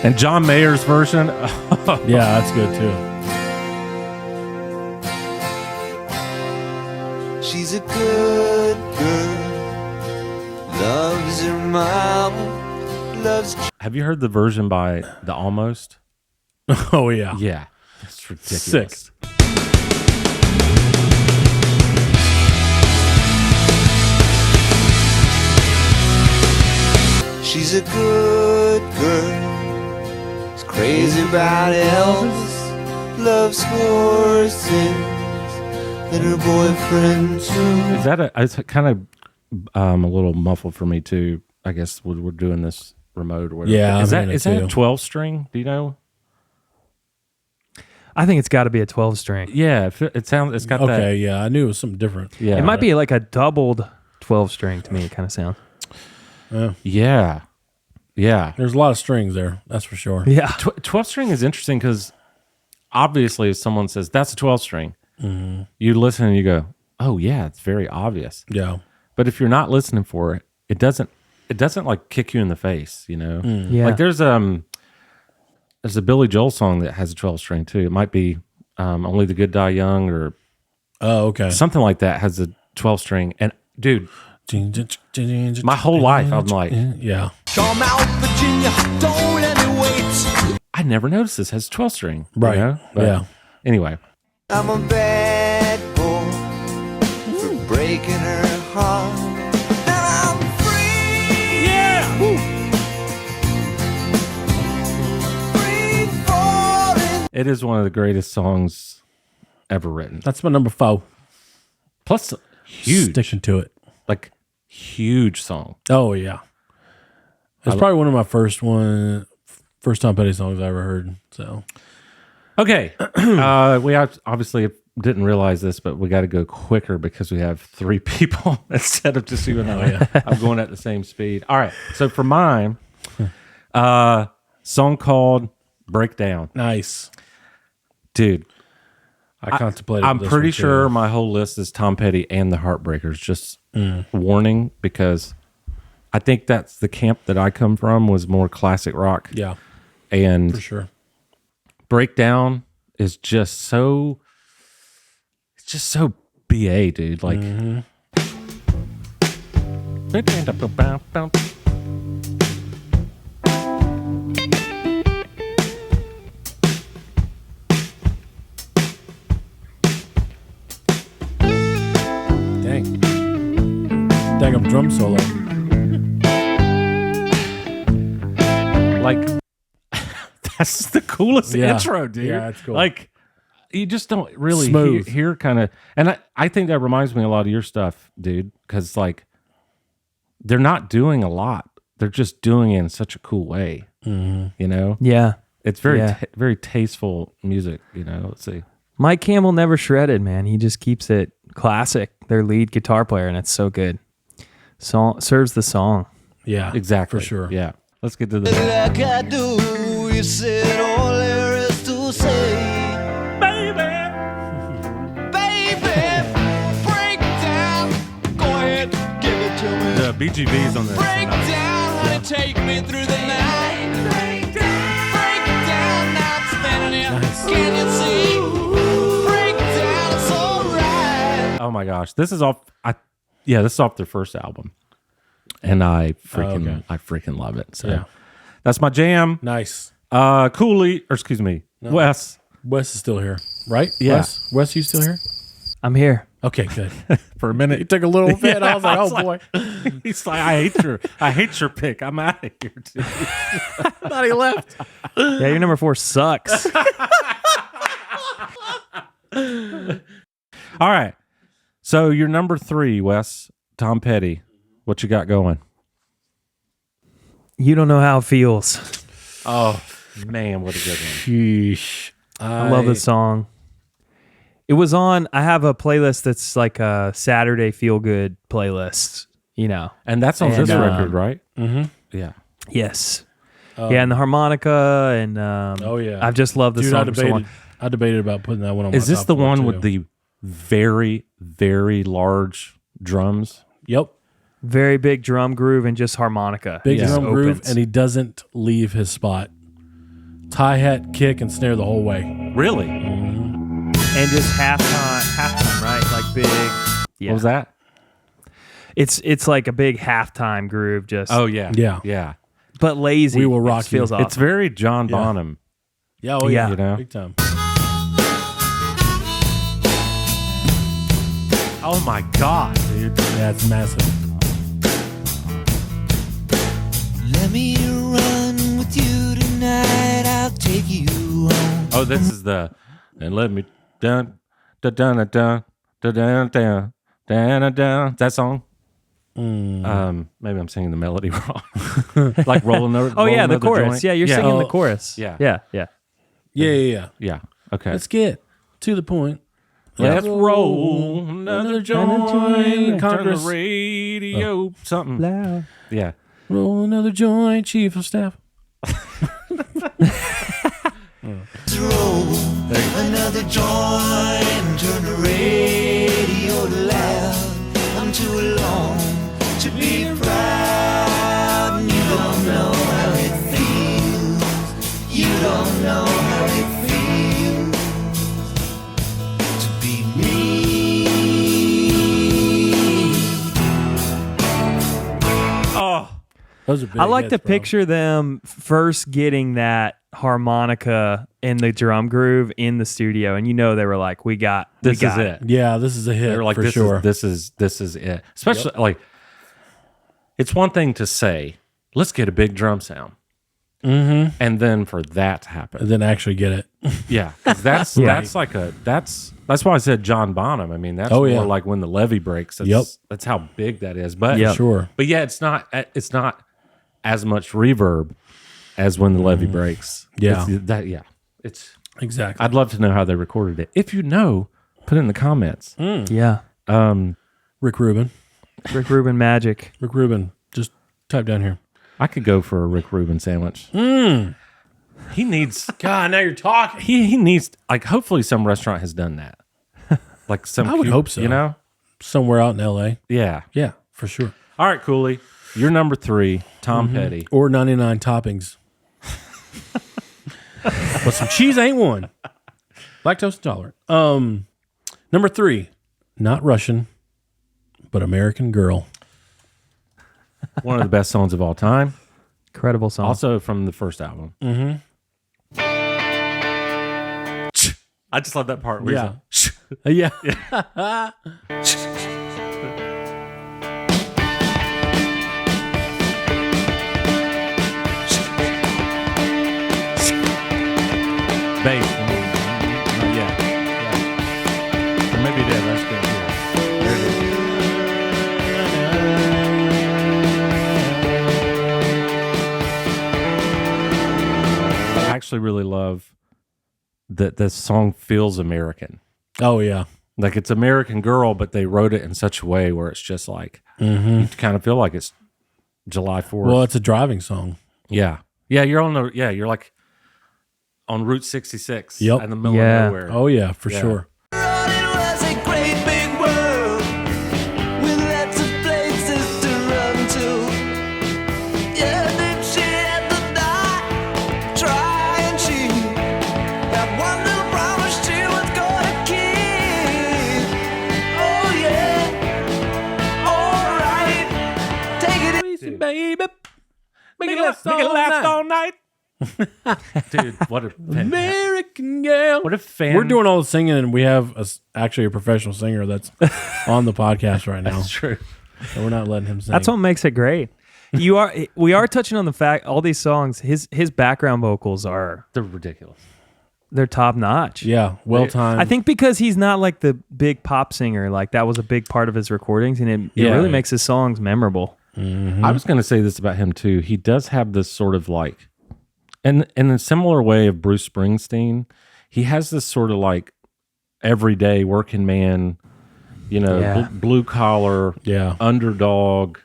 [SPEAKER 1] And John Mayer's version.
[SPEAKER 3] Yeah, that's good too.
[SPEAKER 5] She's a good girl, loves her mama, loves
[SPEAKER 1] Have you heard the version by The Almost?
[SPEAKER 3] Oh yeah.
[SPEAKER 1] Yeah. That's ridiculous.
[SPEAKER 3] Sick.
[SPEAKER 5] She's a good girl, is crazy about Elvis, loves horses, and her boyfriend too.
[SPEAKER 1] Is that it's kind of a little muffled for me too? I guess we're doing this remote or whatever.
[SPEAKER 3] Yeah,
[SPEAKER 1] is
[SPEAKER 3] I'm
[SPEAKER 1] that
[SPEAKER 3] hearing
[SPEAKER 1] a
[SPEAKER 3] it too.
[SPEAKER 1] 12 string? Do you know?
[SPEAKER 4] I think it's got to be a 12 string.
[SPEAKER 1] Yeah, it sounds. It's got
[SPEAKER 3] Okay, yeah, I knew it was something different.
[SPEAKER 1] that. Yeah,
[SPEAKER 4] It might be like a doubled 12 string to me. It kind of sounds.
[SPEAKER 1] Yeah, yeah.
[SPEAKER 3] There's a lot of strings there, that's for sure.
[SPEAKER 4] Yeah.
[SPEAKER 1] 12 string is interesting because obviously, if someone says that's a 12 string, you listen and you go, "Oh yeah, it's very obvious."
[SPEAKER 3] Yeah.
[SPEAKER 1] But if you're not listening for it, it doesn't like kick you in the face.
[SPEAKER 4] Yeah.
[SPEAKER 1] Like there's there's a Billy Joel song that has a 12 string too. It might be Only the Good Die Young or something like that has a 12 string. And dude, my whole life I'm like,
[SPEAKER 3] yeah.
[SPEAKER 5] Come out, Virginia, don't let me wait.
[SPEAKER 1] I never noticed this has 12 string.
[SPEAKER 3] Right.
[SPEAKER 1] You know? But
[SPEAKER 3] Yeah.
[SPEAKER 1] Anyway,
[SPEAKER 6] I'm a bad boy for breaking her heart. Now I'm free.
[SPEAKER 5] Yeah.
[SPEAKER 6] Free falling.
[SPEAKER 1] it is one of the greatest songs ever written.
[SPEAKER 3] That's my number 4.
[SPEAKER 1] Plus, huge,
[SPEAKER 3] Sticking to it.
[SPEAKER 1] like huge song.
[SPEAKER 3] Oh yeah. It's probably one of my first Tom Petty songs I ever heard. So
[SPEAKER 1] Okay, we obviously didn't realize this, but we got to go quicker because we have 3 people instead of just you and I. I'm going at the same speed. All right, so for mine, song called "Breakdown."
[SPEAKER 3] nice.
[SPEAKER 1] Dude,
[SPEAKER 3] I contemplated.
[SPEAKER 1] I'm
[SPEAKER 3] this
[SPEAKER 1] pretty
[SPEAKER 3] one, too.
[SPEAKER 1] sure my whole list is Tom Petty and the Heartbreakers. Just warning, because I think that's the camp that I come from, was more classic rock.
[SPEAKER 3] Yeah,
[SPEAKER 1] And
[SPEAKER 3] for sure.
[SPEAKER 1] Breakdown is just so, it's just so BA, dude. Like,
[SPEAKER 3] Dang, I'm drum solo.
[SPEAKER 1] like that's the coolest
[SPEAKER 3] Yeah.
[SPEAKER 1] intro, dude.
[SPEAKER 3] Yeah, it's cool.
[SPEAKER 1] Like, you just don't really
[SPEAKER 3] Smooth.
[SPEAKER 1] hear kind of, and I think that reminds me a lot of your stuff, dude, because like they're not doing a lot, they're just doing it in such a cool way. You know,
[SPEAKER 4] Yeah.
[SPEAKER 1] it's very
[SPEAKER 4] Yeah.
[SPEAKER 1] very tasteful music. You know, let's see.
[SPEAKER 4] Mike Campbell never shredded, man. He just keeps it classic. Their lead guitar player, and it's so good. Song serves the song.
[SPEAKER 3] Yeah,
[SPEAKER 1] Exactly,
[SPEAKER 3] for sure.
[SPEAKER 1] Yeah, let's get to the
[SPEAKER 6] Like I do, you said all there is to say. Baby, break down. Go ahead, give it to me.
[SPEAKER 1] the BGVs on this.
[SPEAKER 6] Break down, honey, take me through the night. Break down, now I'm standing here. Can you see? Break down, it's alright.
[SPEAKER 1] Oh my gosh, this is off. This is off their first album, and I freaking love it. So
[SPEAKER 3] Yeah.
[SPEAKER 1] that's my jam.
[SPEAKER 3] Nice.
[SPEAKER 1] Cooley, or excuse me, Wes.
[SPEAKER 3] Wes is still here, right?
[SPEAKER 1] Yeah.
[SPEAKER 3] Wes, you still here?
[SPEAKER 4] I'm here.
[SPEAKER 3] Okay, good.
[SPEAKER 1] For a minute,
[SPEAKER 3] It took a little bit. I was like,
[SPEAKER 1] I was
[SPEAKER 3] oh boy.
[SPEAKER 1] he's like, I hate your pick. I'm out of here, dude.
[SPEAKER 3] Thought he left.
[SPEAKER 4] Yeah, your number 4 sucks.
[SPEAKER 1] All right, so your number 3, Wes, Tom Petty. What you got going?
[SPEAKER 4] You don't know how it feels.
[SPEAKER 1] Oh man, what a good one.
[SPEAKER 3] Sheesh.
[SPEAKER 4] I love this song. It was on. I have a playlist that's like a Saturday feel good playlist. You know.
[SPEAKER 1] And that's on
[SPEAKER 4] And,
[SPEAKER 1] this record, right?
[SPEAKER 3] Mm-hmm.
[SPEAKER 1] Yeah.
[SPEAKER 4] Yes. Yeah, and the harmonica and
[SPEAKER 3] Oh yeah.
[SPEAKER 4] I've just loved the
[SPEAKER 3] Dude,
[SPEAKER 4] song so much.
[SPEAKER 3] I debated about putting that one on.
[SPEAKER 1] Is
[SPEAKER 3] my
[SPEAKER 1] this
[SPEAKER 3] top
[SPEAKER 1] the
[SPEAKER 3] 4
[SPEAKER 1] one
[SPEAKER 3] too.
[SPEAKER 1] with the very, very large drums?
[SPEAKER 3] Yep.
[SPEAKER 4] Very big drum groove and just harmonica.
[SPEAKER 3] Big
[SPEAKER 1] Yeah.
[SPEAKER 3] drum
[SPEAKER 4] Opens.
[SPEAKER 3] groove, and he doesn't leave his spot. Hi-hat, kick, and snare the whole way.
[SPEAKER 1] Really?
[SPEAKER 4] And just halftime, right? Like big. Yeah.
[SPEAKER 1] What was that?
[SPEAKER 4] It's like a big halftime groove, just
[SPEAKER 1] Oh yeah.
[SPEAKER 3] Yeah.
[SPEAKER 1] Yeah.
[SPEAKER 4] but lazy.
[SPEAKER 3] We will rock
[SPEAKER 4] It feels
[SPEAKER 3] you.
[SPEAKER 4] awesome.
[SPEAKER 1] It's very John
[SPEAKER 3] Yeah.
[SPEAKER 1] Bonham.
[SPEAKER 3] Yeah, oh yeah.
[SPEAKER 4] Yeah.
[SPEAKER 1] You know?
[SPEAKER 3] Big time.
[SPEAKER 1] Oh my god, dude.
[SPEAKER 3] Yeah, it's massive.
[SPEAKER 6] Let me run with you tonight. I'll take you home.
[SPEAKER 1] Oh, this is the and let me dun dun dun dun dun dun dun dun dun dun. That song. Maybe I'm singing the melody wrong. Like rolling over.
[SPEAKER 4] Oh yeah, the chorus.
[SPEAKER 1] Joint.
[SPEAKER 4] Yeah, you're singing the chorus.
[SPEAKER 1] Yeah.
[SPEAKER 4] Yeah, yeah.
[SPEAKER 3] Yeah.
[SPEAKER 1] Yeah. Okay.
[SPEAKER 3] Let's get to the point.
[SPEAKER 1] Let's roll another joint. Turn
[SPEAKER 3] Congress.
[SPEAKER 1] the radio. Something.
[SPEAKER 4] Loud.
[SPEAKER 1] Yeah.
[SPEAKER 3] Roll another joint, chief of staff.
[SPEAKER 6] Let's roll another joint. Turn the radio loud. I'm too alone to be proud. You don't know how it feels. You don't
[SPEAKER 3] Those are big
[SPEAKER 4] I like to
[SPEAKER 3] hits, bro.
[SPEAKER 4] picture them first getting that harmonica in the drum groove in the studio, and they were like, we got
[SPEAKER 1] This is it.
[SPEAKER 3] Yeah, this is a hit.
[SPEAKER 1] They were like,
[SPEAKER 3] for
[SPEAKER 1] this
[SPEAKER 3] sure.
[SPEAKER 1] is it. Especially like, it's one thing to say, let's get a big drum sound, and then for that to happen,
[SPEAKER 3] and then actually get it.
[SPEAKER 1] yeah, 'cause that's that's why I said John Bonham. I mean, that's
[SPEAKER 3] Oh,
[SPEAKER 1] more
[SPEAKER 3] yeah.
[SPEAKER 1] like when the levee breaks. That's how big that is. But
[SPEAKER 3] Sure.
[SPEAKER 1] but yeah, it's not as much reverb as when the levee breaks.
[SPEAKER 3] Yeah.
[SPEAKER 1] It's
[SPEAKER 3] Exactly.
[SPEAKER 1] I'd love to know how they recorded it. If you know, put it in the comments.
[SPEAKER 4] Yeah.
[SPEAKER 3] Rick Rubin.
[SPEAKER 4] Rick Rubin magic.
[SPEAKER 3] Rick Rubin. Just type down here.
[SPEAKER 1] I could go for a Rick Rubin sandwich. He needs
[SPEAKER 3] God, now you're talking.
[SPEAKER 1] he needs, like, hopefully some restaurant has done that. Like some
[SPEAKER 3] I would hope so.
[SPEAKER 1] You know?
[SPEAKER 3] Somewhere out in L.A.
[SPEAKER 1] Yeah.
[SPEAKER 3] Yeah, for sure.
[SPEAKER 1] All right, Cooley. You're number 3, Tom Petty.
[SPEAKER 3] Or 99 toppings. But some cheese ain't one. Lactose intolerant. Number 3, not Russian, but American Girl.
[SPEAKER 1] One of the best songs of all time.
[SPEAKER 4] Incredible song.
[SPEAKER 1] Also from the first album. I just love that part. Where
[SPEAKER 3] Yeah.
[SPEAKER 1] he's like,
[SPEAKER 3] Yeah.
[SPEAKER 1] bass. Yeah. Or maybe it is. That's good. Yeah. There it is. I actually really love that this song feels American.
[SPEAKER 3] Oh, yeah.
[SPEAKER 1] Like, it's American Girl, but they wrote it in such a way where it's just like, you kind of feel like it's July 4th.
[SPEAKER 3] Well, it's a driving song.
[SPEAKER 1] Yeah. Yeah, you're like on Route 66
[SPEAKER 3] Yep.
[SPEAKER 1] in the middle
[SPEAKER 4] Yeah.
[SPEAKER 1] of nowhere.
[SPEAKER 3] Oh, yeah, for
[SPEAKER 1] Yeah.
[SPEAKER 3] sure.
[SPEAKER 6] It was a great big world with lots of places to run to. Yeah, then she had to die trying. She had one little promise she was gonna keep. Oh yeah, all right, take it easy, baby.
[SPEAKER 1] Make it last all night. Dude, what a
[SPEAKER 3] American Girl.
[SPEAKER 1] what a fan.
[SPEAKER 3] We're doing all the singing, and we have actually a professional singer that's on the podcast right now.
[SPEAKER 1] That's true.
[SPEAKER 3] And we're not letting him sing.
[SPEAKER 4] That's what makes it great. We are touching on the fact all these songs, his background vocals
[SPEAKER 1] They're ridiculous.
[SPEAKER 4] they're top notch.
[SPEAKER 3] Yeah, well timed.
[SPEAKER 4] I think because he's not like the big pop singer, like that was a big part of his recordings, and it
[SPEAKER 1] Yeah.
[SPEAKER 4] really makes his songs memorable.
[SPEAKER 1] I was going to say this about him too. He does have this sort of like, and in a similar way of Bruce Springsteen, he has this sort of like everyday working man,
[SPEAKER 4] Yeah.
[SPEAKER 1] blue collar,
[SPEAKER 3] Yeah.
[SPEAKER 1] underdog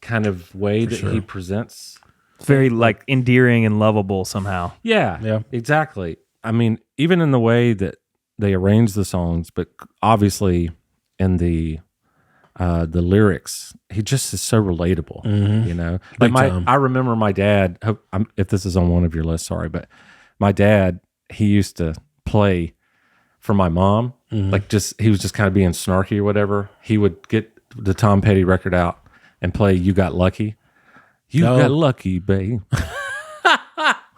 [SPEAKER 1] kind of way that
[SPEAKER 3] sure.
[SPEAKER 1] he presents.
[SPEAKER 4] It's very like endearing and lovable somehow.
[SPEAKER 1] Yeah,
[SPEAKER 3] Yeah.
[SPEAKER 1] exactly. I mean, even in the way that they arrange the songs, but obviously in the lyrics, he just is so relatable.
[SPEAKER 3] Big time.
[SPEAKER 1] I remember my dad. If this is on one of your lists, sorry, but my dad, he used to play for my mom. Like, he was just kind of being snarky or whatever. He would get the Tom Petty record out and play "You Got Lucky." You
[SPEAKER 3] Oh.
[SPEAKER 1] got lucky, babe.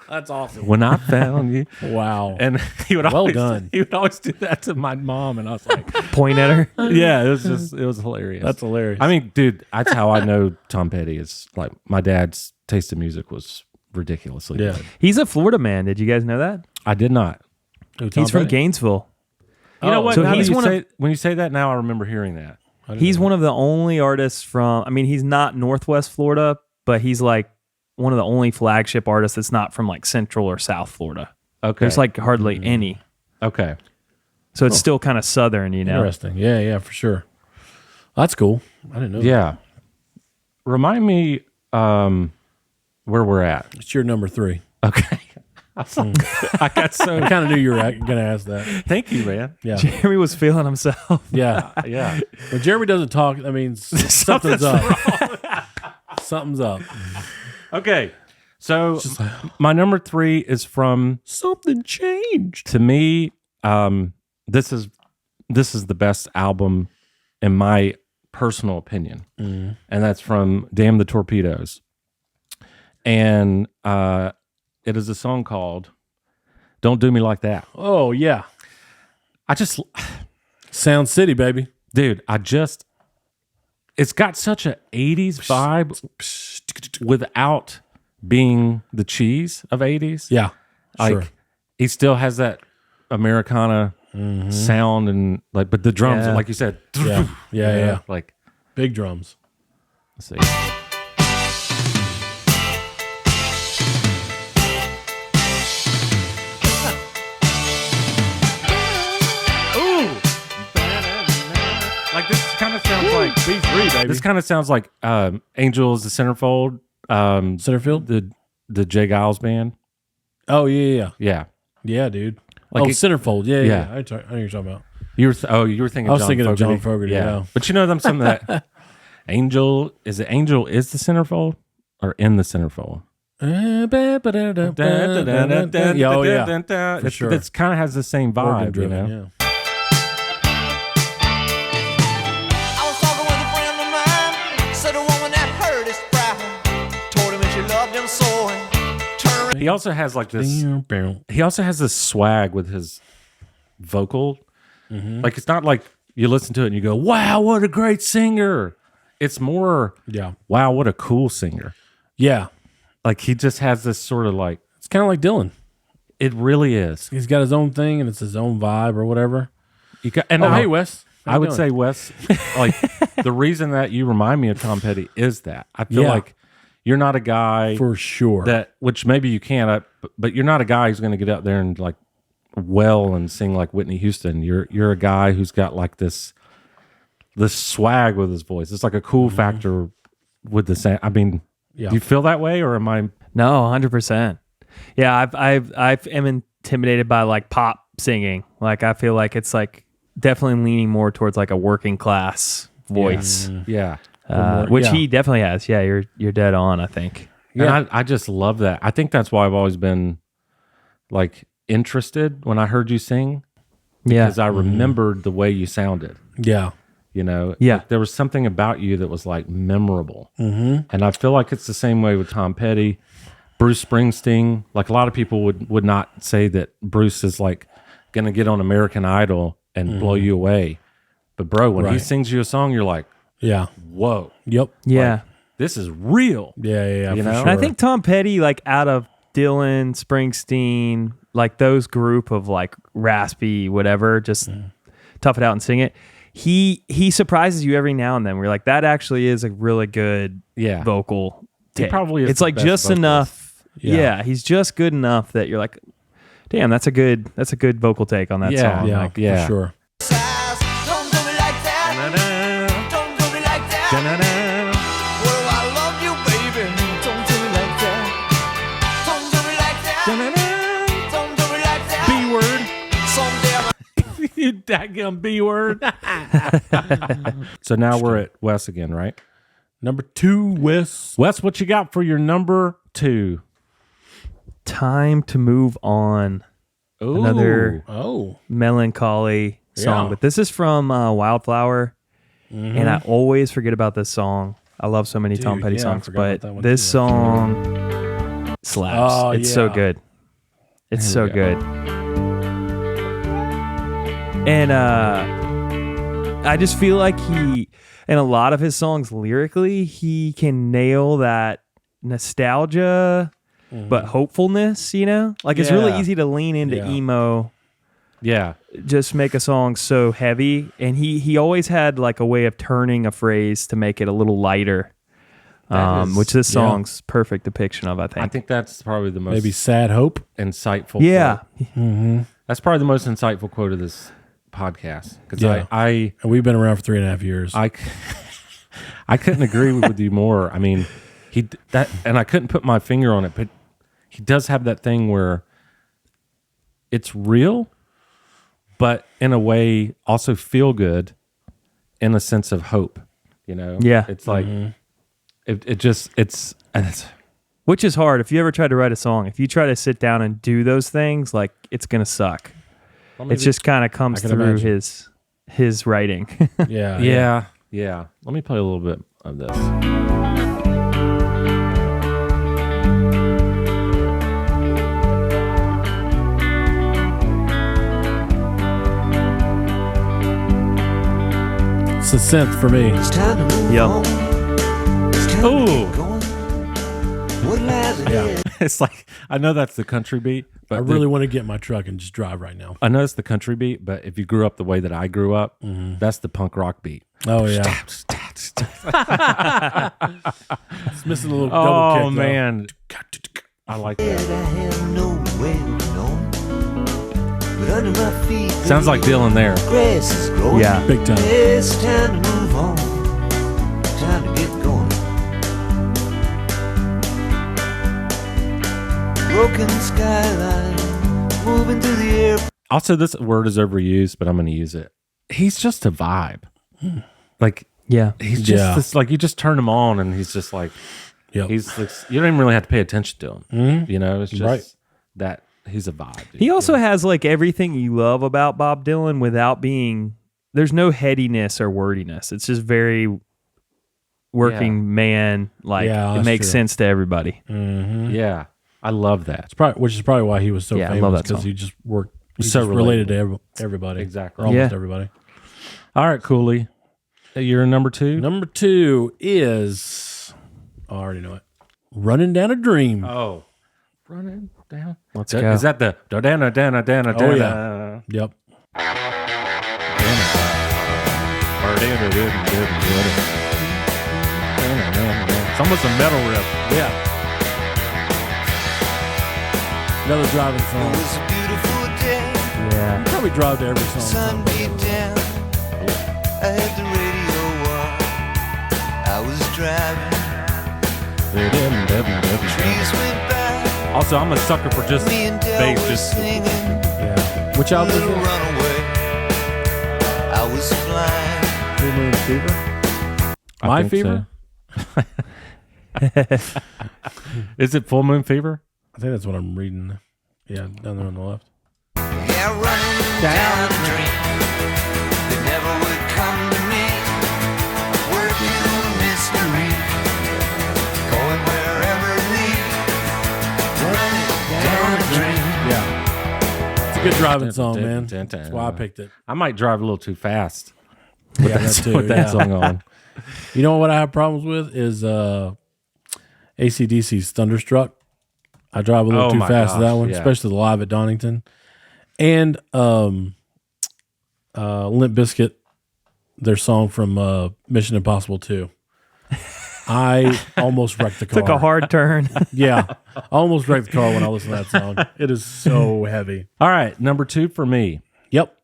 [SPEAKER 3] That's awesome.
[SPEAKER 1] When I found you.
[SPEAKER 3] Wow.
[SPEAKER 1] And he would
[SPEAKER 3] Well
[SPEAKER 1] always
[SPEAKER 3] done.
[SPEAKER 1] He would always do that to my mom, and I was like,
[SPEAKER 4] Point at her.
[SPEAKER 1] "Yeah, it was hilarious."
[SPEAKER 3] That's hilarious.
[SPEAKER 1] I mean, dude, that's how I know Tom Petty is. Like, my dad's taste in music was ridiculously
[SPEAKER 3] Yeah.
[SPEAKER 1] good.
[SPEAKER 4] He's a Florida man. Did you guys know that?
[SPEAKER 1] I did not.
[SPEAKER 3] Who, Tom
[SPEAKER 4] He's from
[SPEAKER 3] Petty?
[SPEAKER 4] Gainesville.
[SPEAKER 1] You know what?
[SPEAKER 4] so
[SPEAKER 1] Now
[SPEAKER 4] he's
[SPEAKER 1] that you
[SPEAKER 4] one of-
[SPEAKER 1] say, when you say that now, I remember hearing that.
[SPEAKER 4] He's one of the only artists from, I mean, he's not Northwest Florida, but he's like one of the only flagship artists that's not from like Central or South Florida.
[SPEAKER 1] Okay.
[SPEAKER 4] There's like hardly any.
[SPEAKER 1] Okay.
[SPEAKER 4] So it's still kind of Southern, you know?
[SPEAKER 3] Interesting. Yeah, for sure. That's cool. I didn't know. that.
[SPEAKER 1] Yeah. Remind me where we're at.
[SPEAKER 3] It's your number 3.
[SPEAKER 1] Okay. I got so.
[SPEAKER 3] I kind of knew you were going to ask that.
[SPEAKER 1] Thank you, man.
[SPEAKER 3] Yeah.
[SPEAKER 4] Jeremy was feeling himself.
[SPEAKER 3] Yeah.
[SPEAKER 1] Yeah.
[SPEAKER 3] When Jeremy doesn't talk, that means something's up. Something's up.
[SPEAKER 1] Okay. So my number 3 is from
[SPEAKER 3] Something changed.
[SPEAKER 1] to me. This is the best album in my personal opinion, and that's from Damn the Torpedoes. and it is a song called "Don't Do Me Like That."
[SPEAKER 3] Oh yeah,
[SPEAKER 1] I just,
[SPEAKER 3] Sound City, baby.
[SPEAKER 1] dude, it's got such a 80s vibe without being the cheese of 80s.
[SPEAKER 3] Yeah,
[SPEAKER 1] Like
[SPEAKER 3] sure.
[SPEAKER 1] he still has that Americana sound, and like, but the drums,
[SPEAKER 4] Yeah.
[SPEAKER 1] like you said,
[SPEAKER 3] Yeah, yeah.
[SPEAKER 1] like,
[SPEAKER 3] Big drums.
[SPEAKER 1] let's see. Like this kind of sounds like
[SPEAKER 3] B3, baby.
[SPEAKER 1] this kind of sounds like Angel is the Centerfold,
[SPEAKER 3] Centerfield.
[SPEAKER 1] the Jay Giles band.
[SPEAKER 3] Oh yeah.
[SPEAKER 1] Yeah,
[SPEAKER 3] Dude.
[SPEAKER 1] Like
[SPEAKER 3] oh,
[SPEAKER 1] it-
[SPEAKER 3] Centerfold. Yeah.
[SPEAKER 1] Yeah.
[SPEAKER 3] I know what you're talking about.
[SPEAKER 1] you were you were thinking.
[SPEAKER 3] I was
[SPEAKER 1] John
[SPEAKER 3] thinking of John
[SPEAKER 1] Fogerty.
[SPEAKER 3] Fogerty, yeah.
[SPEAKER 1] But you know them some of that. Angel is the Centerfold or in the Centerfold?
[SPEAKER 3] Oh yeah. For sure.
[SPEAKER 1] It's kind of has the same vibe,
[SPEAKER 3] Organ
[SPEAKER 1] you
[SPEAKER 3] driven,
[SPEAKER 1] know.
[SPEAKER 3] yeah.
[SPEAKER 6] I was talking with a friend of mine. Said a woman that heard his cry. Told him that she loved him so. And turned around.
[SPEAKER 1] He also has like this. He also has this swag with his vocal. Like it's not like you listen to it and you go, "Wow, what a great singer." It's more,
[SPEAKER 3] Yeah.
[SPEAKER 1] "Wow, what a cool singer."
[SPEAKER 3] Yeah.
[SPEAKER 1] Like he just has this sort of like,
[SPEAKER 3] It's kind of like Dylan.
[SPEAKER 1] it really is.
[SPEAKER 3] He's got his own thing and it's his own vibe or whatever.
[SPEAKER 1] You got, and
[SPEAKER 3] Hey, Wes. How
[SPEAKER 1] I
[SPEAKER 3] you
[SPEAKER 1] would
[SPEAKER 3] doing?
[SPEAKER 1] say, Wes, like the reason that you remind me of Tom Petty is that I feel
[SPEAKER 3] Yeah.
[SPEAKER 1] like you're not a guy
[SPEAKER 3] For sure.
[SPEAKER 1] that, which maybe you can't, but you're not a guy who's going to get out there and like well and sing like Whitney Houston. You're a guy who's got like this swag with his voice. It's like a cool factor with the sound. I mean,
[SPEAKER 3] Yeah.
[SPEAKER 1] do you feel that way, or am I?
[SPEAKER 4] No, 100%. Yeah, I am intimidated by like pop singing. Like I feel like it's like definitely leaning more towards like a working class voice,
[SPEAKER 1] Yeah,
[SPEAKER 4] which
[SPEAKER 3] yeah.
[SPEAKER 4] he definitely has. Yeah, you're dead on. I think.
[SPEAKER 1] yeah. And I just love that. I think that's why I've always been like interested when I heard you sing,
[SPEAKER 4] Yeah,
[SPEAKER 1] because I remembered the way you sounded.
[SPEAKER 3] yeah.
[SPEAKER 1] You know,
[SPEAKER 4] Yeah.
[SPEAKER 1] like, there was something about you that was like memorable. And I feel like it's the same way with Tom Petty, Bruce Springsteen. Like a lot of people would not say that Bruce is like going to get on American Idol and blow you away. But bro, when he
[SPEAKER 3] Right.
[SPEAKER 1] sings you a song, you're like,
[SPEAKER 3] Yeah.
[SPEAKER 1] whoa,
[SPEAKER 3] Yep.
[SPEAKER 4] yeah.
[SPEAKER 1] this is real.
[SPEAKER 3] Yeah.
[SPEAKER 1] You
[SPEAKER 3] for
[SPEAKER 1] know?
[SPEAKER 3] sure.
[SPEAKER 4] And I think Tom Petty, like out of Dylan, Springsteen, like those group of like raspy whatever, just tough it out and sing it. He surprises you every now and then. We're like, that actually is a really good
[SPEAKER 1] Yeah.
[SPEAKER 4] vocal
[SPEAKER 1] He
[SPEAKER 4] take.
[SPEAKER 1] probably is
[SPEAKER 4] It's
[SPEAKER 1] the
[SPEAKER 4] like
[SPEAKER 1] best
[SPEAKER 4] just
[SPEAKER 1] vocalist.
[SPEAKER 4] enough.
[SPEAKER 3] Yeah.
[SPEAKER 4] Yeah. He's just good enough that you're like, damn, that's a good vocal take on that
[SPEAKER 1] Yeah.
[SPEAKER 4] song.
[SPEAKER 3] Yeah,
[SPEAKER 4] Like,
[SPEAKER 1] yeah.
[SPEAKER 3] for sure.
[SPEAKER 6] Size. Don't do me like that. Don't do me like that. Well, I love you, baby. Don't do me like that. Don't do me like that. Don't do me like that.
[SPEAKER 1] B-word.
[SPEAKER 6] Someday I'm
[SPEAKER 1] You daggum B-word. So now we're at Wes again, right?
[SPEAKER 3] Number 2, Wes.
[SPEAKER 1] Wes, what you got for your number 2?
[SPEAKER 4] Time to Move On.
[SPEAKER 1] Ooh.
[SPEAKER 4] Another
[SPEAKER 3] Oh.
[SPEAKER 4] melancholy song,
[SPEAKER 3] Yeah.
[SPEAKER 4] but this is from Wildflower, and I always forget about this song. I love so many Tom
[SPEAKER 3] Dude,
[SPEAKER 4] Petty
[SPEAKER 3] yeah, I
[SPEAKER 4] songs,
[SPEAKER 3] forgot about that
[SPEAKER 4] but
[SPEAKER 3] one
[SPEAKER 4] this
[SPEAKER 3] too.
[SPEAKER 4] song slaps.
[SPEAKER 3] Oh,
[SPEAKER 4] It's so
[SPEAKER 3] yeah.
[SPEAKER 4] good. It's so
[SPEAKER 1] Here we
[SPEAKER 4] good. And I just feel like he, in a lot of his songs lyrically, he can nail that nostalgia, but hopefulness, you know? Like it's really
[SPEAKER 1] Yeah.
[SPEAKER 4] easy to lean into
[SPEAKER 3] Yeah.
[SPEAKER 4] emo,
[SPEAKER 1] Yeah.
[SPEAKER 4] just make a song so heavy. And he always had like a way of turning a phrase to make it a little lighter,
[SPEAKER 1] That is-
[SPEAKER 4] which this
[SPEAKER 3] yeah.
[SPEAKER 4] song's perfect depiction of, I think.
[SPEAKER 1] I think that's probably the most
[SPEAKER 3] Maybe Sad Hope.
[SPEAKER 1] insightful.
[SPEAKER 4] Yeah.
[SPEAKER 1] quote. That's probably the most insightful quote of this podcast. Because
[SPEAKER 3] Yeah.
[SPEAKER 1] I
[SPEAKER 3] And we've been around for 3.5 years.
[SPEAKER 1] I couldn't agree with you more. I mean, and I couldn't put my finger on it, but he does have that thing where it's real, but in a way also feel good, in a sense of hope. You know,
[SPEAKER 4] Yeah.
[SPEAKER 1] It's like it's
[SPEAKER 4] Which is hard. If you ever try to write a song, if you try to sit down and do those things, like it's going to suck. It just kind of comes
[SPEAKER 3] can
[SPEAKER 4] through
[SPEAKER 3] imagine.
[SPEAKER 4] his writing.
[SPEAKER 3] yeah.
[SPEAKER 1] yeah. Let me play a little bit of this.
[SPEAKER 3] the synth for me.
[SPEAKER 6] It's time to move
[SPEAKER 4] Yep.
[SPEAKER 6] on. It's time to
[SPEAKER 1] Ooh.
[SPEAKER 6] get going. What lies ahead?
[SPEAKER 1] It's like, I know that's the country beat, but
[SPEAKER 3] I really want to get in my truck and just drive right now.
[SPEAKER 1] I know it's the country beat, but if you grew up the way that I grew up, that's the punk rock beat.
[SPEAKER 3] Oh yeah, it's missing a little double
[SPEAKER 1] Oh
[SPEAKER 3] kick. though.
[SPEAKER 1] man, I like
[SPEAKER 6] I
[SPEAKER 1] that.
[SPEAKER 6] have no way of knowing. But under my feet,
[SPEAKER 1] Sounds like Dylan there.
[SPEAKER 6] grass is growing.
[SPEAKER 4] Yeah.
[SPEAKER 3] Big time.
[SPEAKER 6] It's time to move on. Time to get going. Broken skyline, moving through the air.
[SPEAKER 1] Also, this word is overused, but I'm going to use it. He's just a vibe. Like,
[SPEAKER 4] Yeah.
[SPEAKER 1] he's just
[SPEAKER 3] Yeah.
[SPEAKER 1] this, like, you just turn him on and he's just like,
[SPEAKER 3] Yep.
[SPEAKER 1] he's this, you don't even really have to pay attention to him. You know, it's just
[SPEAKER 3] Right.
[SPEAKER 1] that he's a vibe. Dude.
[SPEAKER 4] He also has like everything you love about Bob Dylan without being, there's no headiness or wordiness. It's just very working man. Like
[SPEAKER 3] Yeah,
[SPEAKER 4] it
[SPEAKER 3] that's
[SPEAKER 4] makes
[SPEAKER 3] true.
[SPEAKER 4] sense to everybody.
[SPEAKER 1] Yeah, I love that.
[SPEAKER 3] Which is probably why he was so
[SPEAKER 4] Yeah, I love
[SPEAKER 3] famous
[SPEAKER 4] that
[SPEAKER 3] because
[SPEAKER 4] song.
[SPEAKER 3] he just worked. He
[SPEAKER 1] So
[SPEAKER 3] just related to everybody.
[SPEAKER 1] Exactly.
[SPEAKER 3] Or almost
[SPEAKER 4] Yeah.
[SPEAKER 3] everybody.
[SPEAKER 1] All right, Cooley. You're number 2?
[SPEAKER 3] Number 2 is, I already know it. Running Down a Dream.
[SPEAKER 1] Oh. Running down.
[SPEAKER 4] Let's
[SPEAKER 1] Is
[SPEAKER 4] go.
[SPEAKER 1] Is that the Dana Dana Dana
[SPEAKER 3] Oh,
[SPEAKER 1] Dana?
[SPEAKER 3] Yep.
[SPEAKER 1] It's almost a metal riff.
[SPEAKER 3] Yeah. Another driving
[SPEAKER 6] It
[SPEAKER 3] song.
[SPEAKER 6] was a beautiful day.
[SPEAKER 4] Yeah.
[SPEAKER 3] Probably drive to every song.
[SPEAKER 6] Sun beat down. I had the radio on. I was driving. Trees went by.
[SPEAKER 1] Also, I'm a sucker for just
[SPEAKER 6] Me and Del
[SPEAKER 1] bass.
[SPEAKER 6] were
[SPEAKER 1] Just
[SPEAKER 6] singing.
[SPEAKER 3] Yeah. Which album is
[SPEAKER 6] Little
[SPEAKER 3] it?
[SPEAKER 6] runaway. I was flying.
[SPEAKER 3] Full Moon Fever?
[SPEAKER 1] I
[SPEAKER 3] My
[SPEAKER 1] think
[SPEAKER 3] Fever?
[SPEAKER 1] so. Is it Full Moon Fever?
[SPEAKER 3] I think that's what I'm reading. Yeah, down there on the left.
[SPEAKER 6] Yeah, running down a dream that never would come to me. Working on a mystery, going wherever it leads. Running down a dream.
[SPEAKER 3] Yeah. It's a good driving song, man. That's why I picked it.
[SPEAKER 1] I might drive a little too fast
[SPEAKER 3] Yeah, that too.
[SPEAKER 1] with that
[SPEAKER 3] yeah.
[SPEAKER 1] song on.
[SPEAKER 3] You know what I have problems with is AC/DC's Thunderstruck. I drive a little
[SPEAKER 1] Oh
[SPEAKER 3] too
[SPEAKER 1] my
[SPEAKER 3] fast to that
[SPEAKER 1] gosh,
[SPEAKER 3] one,
[SPEAKER 1] yeah.
[SPEAKER 3] especially the live at Donington. And Limp Bizkit, their song from Mission Impossible 2. I almost wrecked the car.
[SPEAKER 4] Took a hard turn.
[SPEAKER 3] Yeah. I almost wrecked the car when I listened to that song. It is so heavy.
[SPEAKER 1] All right, number 2 for me
[SPEAKER 3] Yep.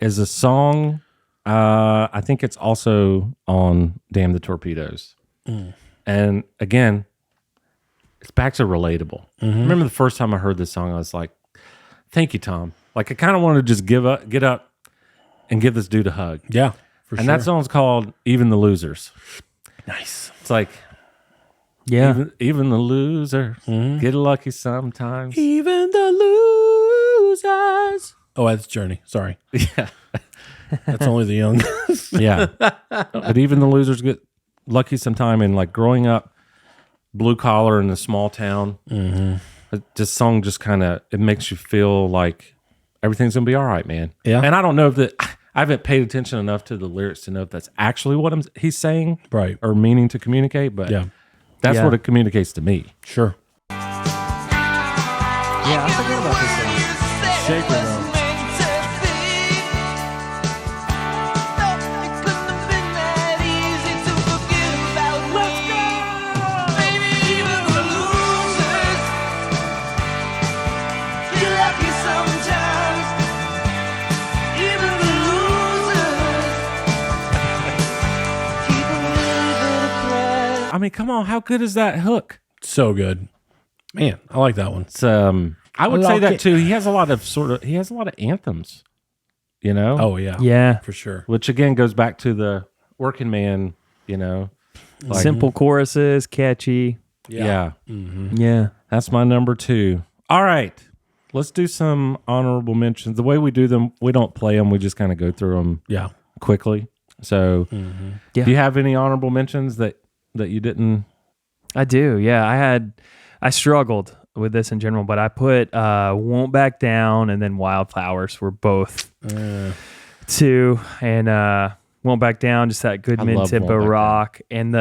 [SPEAKER 1] is a song. I think it's also on Damn the Torpedoes. And again, it's back to relatable. I remember the first time I heard this song, I was like, thank you, Tom. Like, I kind of wanted to just get up and give this dude a hug.
[SPEAKER 3] Yeah. For
[SPEAKER 1] And
[SPEAKER 3] sure.
[SPEAKER 1] that song's called Even the Losers.
[SPEAKER 3] nice.
[SPEAKER 1] It's like,
[SPEAKER 4] Yeah.
[SPEAKER 1] even the losers get lucky sometimes.
[SPEAKER 3] Even the losers. Oh, that's Journey. Sorry.
[SPEAKER 1] Yeah.
[SPEAKER 3] That's only the young.
[SPEAKER 1] Yeah. But even the losers get lucky sometime. And like growing up blue collar in a small town, this song just kind of, it makes you feel like everything's going to be all right, man.
[SPEAKER 3] Yeah.
[SPEAKER 1] And I don't know if that, I haven't paid attention enough to the lyrics to know if that's actually what he's saying
[SPEAKER 3] Right.
[SPEAKER 1] or meaning to communicate, but
[SPEAKER 3] Yeah.
[SPEAKER 1] that's
[SPEAKER 4] Yeah.
[SPEAKER 1] what it communicates to me.
[SPEAKER 3] Sure.
[SPEAKER 4] Yeah, I forget about this song.
[SPEAKER 3] Shaker, though.
[SPEAKER 1] I mean, come on, how good is that hook?
[SPEAKER 3] So good. Man, I like that one.
[SPEAKER 1] It's I would say
[SPEAKER 3] like
[SPEAKER 1] that
[SPEAKER 3] it.
[SPEAKER 1] too. He has a lot of anthems, you know?
[SPEAKER 3] Oh, yeah.
[SPEAKER 4] Yeah.
[SPEAKER 3] For sure.
[SPEAKER 1] Which again goes back to the working man, you know. Like,
[SPEAKER 4] Simple choruses, catchy.
[SPEAKER 1] yeah.
[SPEAKER 4] Yeah.
[SPEAKER 1] That's my number 2. All right. Let's do some honorable mentions. The way we do them, we don't play them. We just kind of go through them
[SPEAKER 3] Yeah.
[SPEAKER 1] quickly. So,
[SPEAKER 4] Yeah.
[SPEAKER 1] do you have any honorable mentions that you didn't?
[SPEAKER 4] I do. Yeah. I struggled with this in general, but I put Won't Back Down and then Wildflowers were both 2. And Won't Back Down, just that good
[SPEAKER 1] I love
[SPEAKER 4] mid-tempo
[SPEAKER 1] Won't Back
[SPEAKER 4] rock. And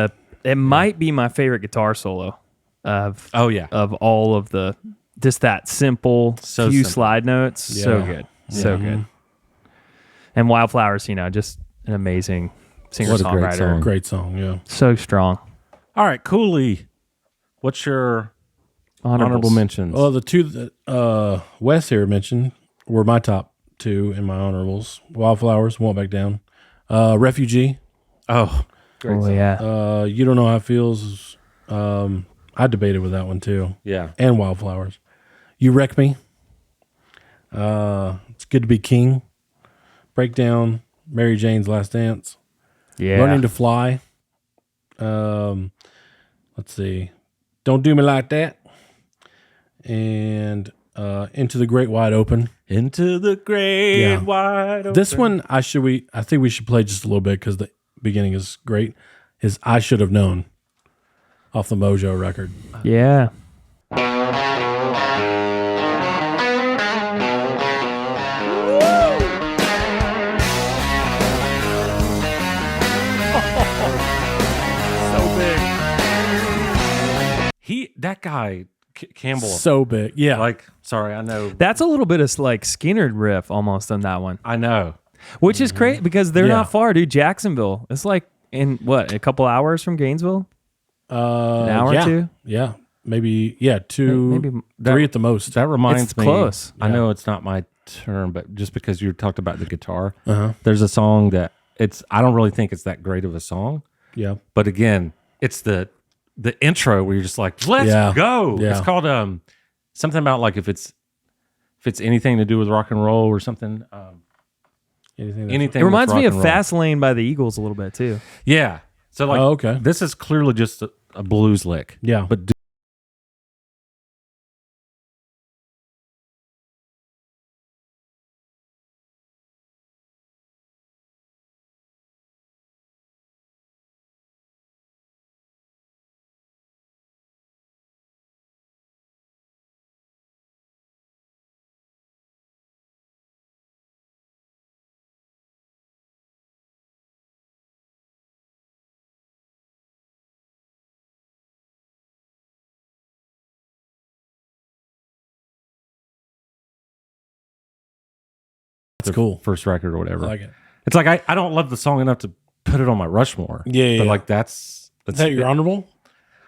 [SPEAKER 4] it might be my favorite guitar solo of all of the, just that simple,
[SPEAKER 1] So
[SPEAKER 4] few
[SPEAKER 1] simple.
[SPEAKER 4] slide notes. So
[SPEAKER 3] Yeah.
[SPEAKER 4] good. So good. And Wildflowers, just an amazing singer-songwriter.
[SPEAKER 1] song.
[SPEAKER 3] Great song. Yeah.
[SPEAKER 4] So strong.
[SPEAKER 1] All right, Cooley. What's your honorable
[SPEAKER 4] Honorables.
[SPEAKER 1] mentions?
[SPEAKER 3] Well, the two that Wes here mentioned were my top two in my honorables. Wildflowers, Won't Back Down. Refugee.
[SPEAKER 1] oh,
[SPEAKER 4] Oh, yeah.
[SPEAKER 3] You Don't Know How It Feels. I debated with that one too.
[SPEAKER 1] yeah.
[SPEAKER 3] And Wildflowers. You Wreck Me. It's Good to Be King. Breakdown. Mary Jane's Last Dance.
[SPEAKER 4] Yeah.
[SPEAKER 3] Learning to Fly. Let's see. Don't Do Me Like That. And Into the Great Wide Open.
[SPEAKER 1] Into the great
[SPEAKER 3] Yeah.
[SPEAKER 1] wide open.
[SPEAKER 3] This one I think we should play just a little bit because the beginning is great. Is I Should Have Known off the Mojo record.
[SPEAKER 4] Yeah.
[SPEAKER 1] That guy Campbell.
[SPEAKER 3] So big. Yeah.
[SPEAKER 1] Like, sorry, I know.
[SPEAKER 4] That's a little bit of like Skinner riff almost on that one,
[SPEAKER 1] I know.
[SPEAKER 4] which is great because they're
[SPEAKER 3] Yeah.
[SPEAKER 4] not far, dude. Jacksonville. It's like in a couple hours from Gainesville? An hour
[SPEAKER 3] yeah.
[SPEAKER 4] or two?
[SPEAKER 3] Yeah. Maybe, yeah, two,
[SPEAKER 4] Maybe
[SPEAKER 3] three at the most.
[SPEAKER 1] That reminds
[SPEAKER 4] It's
[SPEAKER 1] me.
[SPEAKER 4] close.
[SPEAKER 1] I know it's not my turn, but just because you talked about the guitar,
[SPEAKER 3] Uh-huh.
[SPEAKER 1] there's a song that I don't really think it's that great of a song.
[SPEAKER 3] Yeah.
[SPEAKER 1] But again, it's the intro where you're just like, let's
[SPEAKER 3] Yeah.
[SPEAKER 1] go.
[SPEAKER 3] Yeah.
[SPEAKER 1] It's called something about like if it's anything to do with rock and roll or something. Anything.
[SPEAKER 4] It reminds
[SPEAKER 1] with
[SPEAKER 4] me
[SPEAKER 1] rock
[SPEAKER 4] of
[SPEAKER 1] and roll.
[SPEAKER 4] Fast Lane by the Eagles a little bit too.
[SPEAKER 1] Yeah. So like,
[SPEAKER 3] Oh, okay.
[SPEAKER 1] this is clearly just a blues lick.
[SPEAKER 3] Yeah.
[SPEAKER 1] But
[SPEAKER 3] That's cool.
[SPEAKER 1] first record or whatever.
[SPEAKER 3] I like it.
[SPEAKER 1] It's like I don't love the song enough to put it on my Rushmore.
[SPEAKER 3] Yeah,
[SPEAKER 1] But
[SPEAKER 3] yeah.
[SPEAKER 1] like that's
[SPEAKER 3] Is that your honorable?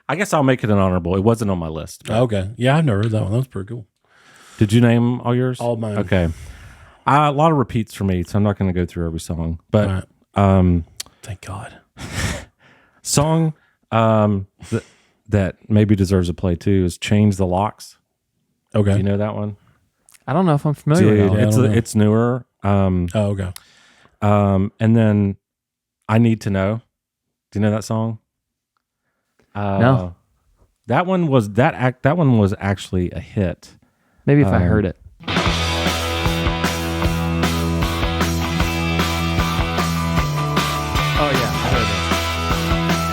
[SPEAKER 1] I guess I'll make it an honorable. It wasn't on my list. but-
[SPEAKER 3] Okay. Yeah, I've never heard that one. That was pretty cool.
[SPEAKER 1] Did you name all yours?
[SPEAKER 3] All mine.
[SPEAKER 1] Okay. A lot of repeats for me, so I'm not going to go through every song. But
[SPEAKER 3] Right. Thank God.
[SPEAKER 1] song that maybe deserves a play too is "Change the Locks."
[SPEAKER 3] Okay.
[SPEAKER 1] Do you know that one?
[SPEAKER 4] I don't know if I'm familiar
[SPEAKER 1] Dude,
[SPEAKER 4] with that.
[SPEAKER 3] I don't know.
[SPEAKER 1] it's newer.
[SPEAKER 3] Oh, okay.
[SPEAKER 1] And then "I Need to Know." Do you know that song?
[SPEAKER 4] No.
[SPEAKER 1] That one was that one was actually a hit.
[SPEAKER 4] Maybe if I heard it. Oh yeah, I heard it.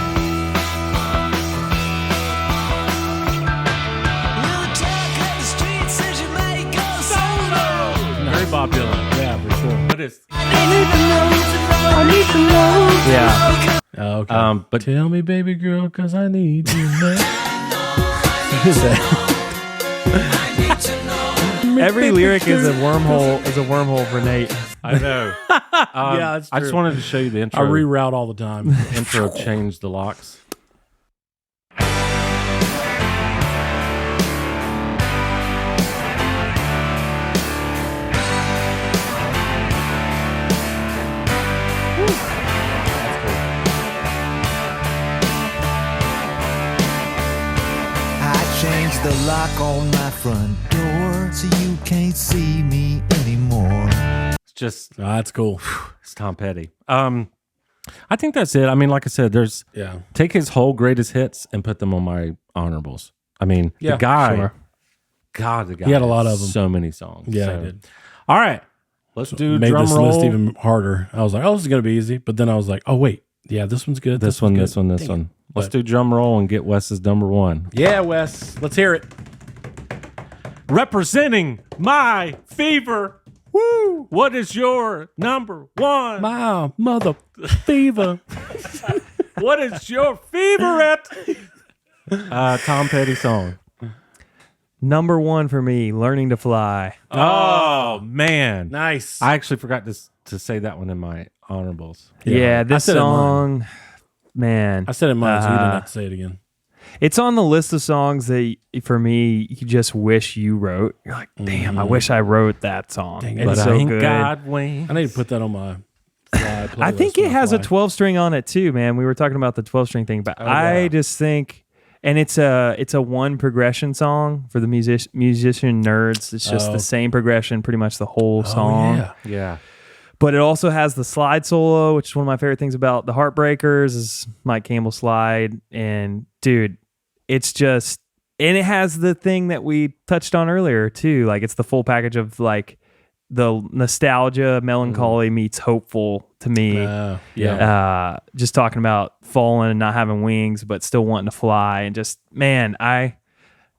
[SPEAKER 1] Very Bob Dylan.
[SPEAKER 3] Yeah, for sure.
[SPEAKER 1] But it's
[SPEAKER 4] Yeah.
[SPEAKER 3] Oh, okay.
[SPEAKER 1] but
[SPEAKER 3] Tell me, baby girl, because I need you now. What is that?
[SPEAKER 4] Every lyric is a wormhole for Nate.
[SPEAKER 1] I know.
[SPEAKER 3] Yeah, that's
[SPEAKER 1] I just
[SPEAKER 3] true.
[SPEAKER 1] wanted to show you the
[SPEAKER 3] I
[SPEAKER 1] intro.
[SPEAKER 3] reroute all the time.
[SPEAKER 1] Intro "Change the Locks."
[SPEAKER 6] I changed the lock on my front door so you can't see me anymore.
[SPEAKER 1] It's just
[SPEAKER 3] Oh, that's cool.
[SPEAKER 1] it's Tom Petty. I think that's it. I mean, like I said, there's
[SPEAKER 3] Yeah.
[SPEAKER 1] take his whole greatest hits and put them on my honorables. I mean,
[SPEAKER 3] Yeah,
[SPEAKER 1] the guy,
[SPEAKER 3] sure.
[SPEAKER 1] the guy
[SPEAKER 3] He had a lot of them.
[SPEAKER 1] So many songs.
[SPEAKER 3] Yeah,
[SPEAKER 1] So-
[SPEAKER 3] I did.
[SPEAKER 1] All right, let's do
[SPEAKER 3] Made
[SPEAKER 1] drum
[SPEAKER 3] this
[SPEAKER 1] roll.
[SPEAKER 3] list even harder. I was like, oh, this is going to be easy. But then I was like, oh, wait. Yeah, this one's good.
[SPEAKER 1] This one,
[SPEAKER 3] one's
[SPEAKER 1] this
[SPEAKER 3] good.
[SPEAKER 1] one, this
[SPEAKER 3] Dang
[SPEAKER 1] one.
[SPEAKER 3] it.
[SPEAKER 1] Let's
[SPEAKER 3] But-
[SPEAKER 1] do drum roll and get Wes's number one.
[SPEAKER 3] Yeah, Wes. Let's hear it.
[SPEAKER 1] Representing my fever.
[SPEAKER 3] Woo!
[SPEAKER 1] What is your number one?
[SPEAKER 3] My mother fever.
[SPEAKER 1] What is your favorite Tom Petty song?
[SPEAKER 4] Number one for me, Learning to Fly.
[SPEAKER 1] Oh man,
[SPEAKER 3] Nice.
[SPEAKER 1] I actually forgot to say that one in my honorables.
[SPEAKER 4] Yeah, this
[SPEAKER 3] I said it in mine.
[SPEAKER 4] song, man.
[SPEAKER 3] I said it mine, so you didn't have to say it again.
[SPEAKER 4] It's on the list of songs that, for me, you just wish you wrote. You're like, damn, I wish I wrote that song.
[SPEAKER 3] Dang it.
[SPEAKER 4] It's
[SPEAKER 1] But
[SPEAKER 4] so
[SPEAKER 1] I ain't
[SPEAKER 4] good.
[SPEAKER 1] got wings.
[SPEAKER 3] I need to put that on my fly playlist.
[SPEAKER 4] I think
[SPEAKER 3] when
[SPEAKER 4] it
[SPEAKER 3] I
[SPEAKER 4] has a
[SPEAKER 3] fly.
[SPEAKER 4] 12 string on it too, man. We were talking about the 12 string thing, but I
[SPEAKER 1] yeah.
[SPEAKER 4] just think, and it's a one progression song for the musician nerds. It's just
[SPEAKER 3] Oh.
[SPEAKER 4] the same progression, pretty much the whole song.
[SPEAKER 3] Yeah.
[SPEAKER 1] Yeah.
[SPEAKER 4] But it also has the slide solo, which is one of my favorite things about the Heartbreakers is Mike Campbell's slide. And dude, it's just, and it has the thing that we touched on earlier too. Like it's the full package of like the nostalgia, melancholy meets hopeful to me.
[SPEAKER 3] Yeah.
[SPEAKER 4] Just talking about falling and not having wings, but still wanting to fly. And just, man,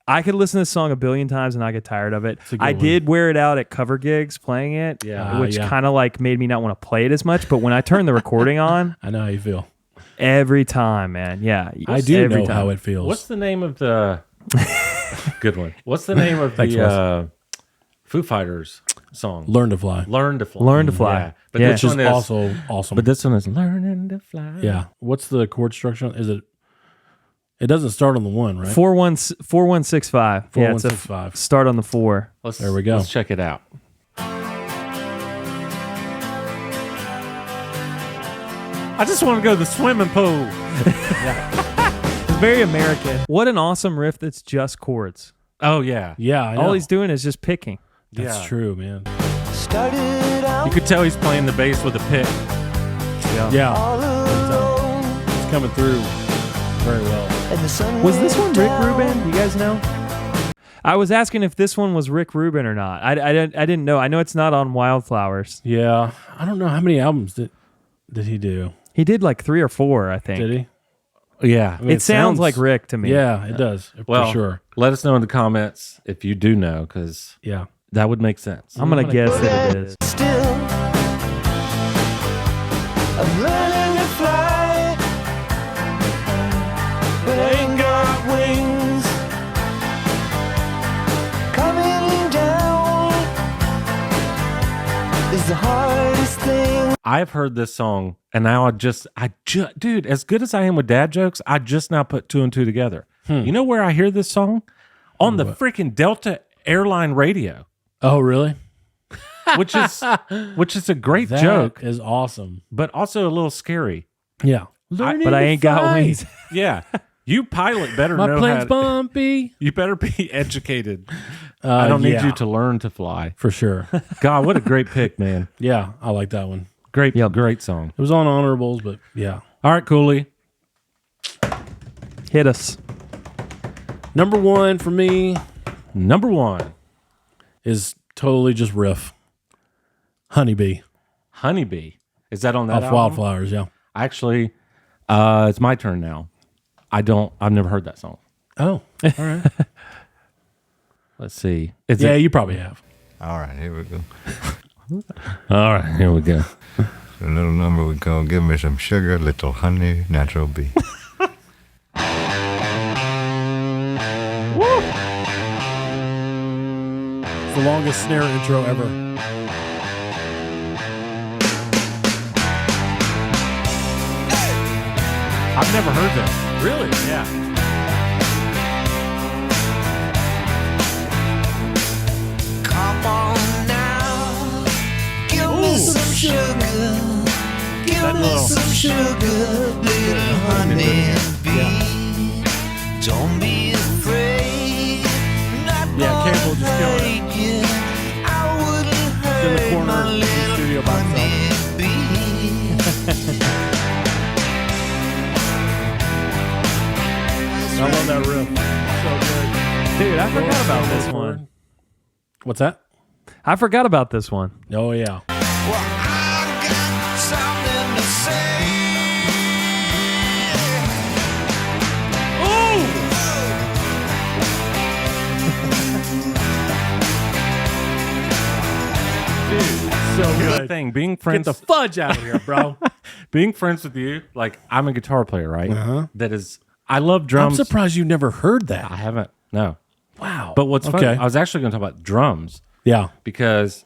[SPEAKER 4] I could listen to this song a billion times and not get tired of it.
[SPEAKER 3] a good
[SPEAKER 4] I
[SPEAKER 3] one.
[SPEAKER 4] did wear it out at cover gigs playing it,
[SPEAKER 3] Yeah.
[SPEAKER 4] which
[SPEAKER 3] Yeah.
[SPEAKER 4] kind of like made me not want to play it as much. But when I turned the recording on,
[SPEAKER 3] I know how you feel.
[SPEAKER 4] every time, man, yeah,
[SPEAKER 3] I do
[SPEAKER 4] every
[SPEAKER 3] know
[SPEAKER 4] time.
[SPEAKER 3] how it feels.
[SPEAKER 1] What's the name of the good one? What's the name of
[SPEAKER 3] Thanks,
[SPEAKER 1] the Foo Fighters song?
[SPEAKER 3] Learn to fly.
[SPEAKER 1] Learn to fly.
[SPEAKER 4] Learn to Fly.
[SPEAKER 1] Yeah. But
[SPEAKER 4] Yeah.
[SPEAKER 1] this
[SPEAKER 3] Which is
[SPEAKER 1] one is
[SPEAKER 3] also awesome.
[SPEAKER 1] But this one is learning to fly.
[SPEAKER 3] yeah. What's the chord structure? Is it? It doesn't start on the one, right?
[SPEAKER 4] 4165. Yeah, it's a
[SPEAKER 3] 4165.
[SPEAKER 4] start on the 4.
[SPEAKER 3] There we go.
[SPEAKER 1] Let's check it out. I just want to go to the swimming pool.
[SPEAKER 4] It's very American. What an awesome riff that's just chords.
[SPEAKER 1] Oh yeah.
[SPEAKER 3] Yeah, I know.
[SPEAKER 4] All he's doing is just picking.
[SPEAKER 3] That's
[SPEAKER 1] Yeah.
[SPEAKER 3] true, man.
[SPEAKER 6] Started out
[SPEAKER 1] You could tell he's playing the bass with a pick.
[SPEAKER 3] Yeah,
[SPEAKER 6] all alone,
[SPEAKER 3] it's coming through very well.
[SPEAKER 6] and the sun
[SPEAKER 4] Was this
[SPEAKER 6] went
[SPEAKER 4] one Rick
[SPEAKER 6] down.
[SPEAKER 4] Rubin? You guys know? I was asking if this one was Rick Rubin or not. I didn't know. I know it's not on Wildflowers.
[SPEAKER 3] Yeah, I don't know how many albums did he do.
[SPEAKER 4] He did like 3 or 4, I think.
[SPEAKER 3] Did he?
[SPEAKER 1] Yeah.
[SPEAKER 3] I mean,
[SPEAKER 4] It sounds like Rick to me.
[SPEAKER 3] Yeah, it does
[SPEAKER 1] Well,
[SPEAKER 3] for sure.
[SPEAKER 1] let us know in the comments if you do know, because
[SPEAKER 3] Yeah,
[SPEAKER 1] that would make sense.
[SPEAKER 4] I'm gonna guess that it is.
[SPEAKER 6] Still, I'm learning to fly, but I ain't got wings. Coming down is the hardest thing.
[SPEAKER 1] I've heard this song, and now dude, as good as I am with dad jokes, I just now put 2 and 2 together. You know where I hear this song? On the freaking Delta airline radio,
[SPEAKER 3] Oh, really?
[SPEAKER 1] which is a great
[SPEAKER 3] That
[SPEAKER 1] joke,
[SPEAKER 3] is awesome.
[SPEAKER 1] but also a little scary.
[SPEAKER 3] Yeah.
[SPEAKER 4] But I ain't got wings.
[SPEAKER 1] Yeah, you pilot better
[SPEAKER 3] My
[SPEAKER 1] know
[SPEAKER 3] plane's
[SPEAKER 1] how.
[SPEAKER 3] bumpy.
[SPEAKER 1] You better be educated. I don't need
[SPEAKER 3] yeah,
[SPEAKER 1] you to learn to fly.
[SPEAKER 3] for sure.
[SPEAKER 1] God, what a great pick, man!
[SPEAKER 3] Yeah, I like that one.
[SPEAKER 1] Great,
[SPEAKER 4] Yep.
[SPEAKER 1] great song.
[SPEAKER 3] It was on honorables, but yeah.
[SPEAKER 1] All right, Cooley.
[SPEAKER 4] Hit us.
[SPEAKER 3] Number 1 for me
[SPEAKER 1] Number 1,
[SPEAKER 3] is totally just riff. Honeybee
[SPEAKER 1] Honeybee. Is that on that
[SPEAKER 3] off
[SPEAKER 1] album?
[SPEAKER 3] Wildflowers. Yeah.
[SPEAKER 1] Actually, it's my turn now. I've never heard that song.
[SPEAKER 3] Oh, all right.
[SPEAKER 1] Let's see. Is
[SPEAKER 3] Yeah,
[SPEAKER 1] it?
[SPEAKER 3] you probably have.
[SPEAKER 7] All right, here we go.
[SPEAKER 1] All right, here we go.
[SPEAKER 7] A little number we call Give Me Some Sugar, Little Honey, Natural Bee.
[SPEAKER 3] It's the longest snare intro ever.
[SPEAKER 1] I've never heard that. Really? Yeah.
[SPEAKER 6] Come on now, give me some sugar. Give
[SPEAKER 1] That
[SPEAKER 6] me
[SPEAKER 1] little-
[SPEAKER 6] some sugar, little honey bee. Don't be afraid. Not
[SPEAKER 3] Yeah, Campbell just killing it.
[SPEAKER 6] hurt you. I wouldn't
[SPEAKER 3] in the
[SPEAKER 6] hurt
[SPEAKER 3] corner
[SPEAKER 6] my
[SPEAKER 3] of the
[SPEAKER 6] little
[SPEAKER 3] studio by himself.
[SPEAKER 6] honey bee.
[SPEAKER 3] I love that riff. So good.
[SPEAKER 4] Dude, I forgot about this one.
[SPEAKER 3] What's that?
[SPEAKER 4] I forgot about this one.
[SPEAKER 3] Oh, yeah.
[SPEAKER 6] Well, I've got something to say.
[SPEAKER 1] Dude,
[SPEAKER 3] like,
[SPEAKER 1] thing. Being
[SPEAKER 3] get
[SPEAKER 1] friends,
[SPEAKER 3] the fudge out of here, bro.
[SPEAKER 1] being friends with you, like I'm a guitar player, right?
[SPEAKER 3] Uh-huh.
[SPEAKER 1] That is, I love
[SPEAKER 3] I'm
[SPEAKER 1] drums.
[SPEAKER 3] surprised you never heard
[SPEAKER 1] I
[SPEAKER 3] that.
[SPEAKER 1] haven't, no.
[SPEAKER 3] Wow.
[SPEAKER 1] But what's funny,
[SPEAKER 3] Okay.
[SPEAKER 1] I was actually going to talk about drums
[SPEAKER 3] Yeah.
[SPEAKER 1] because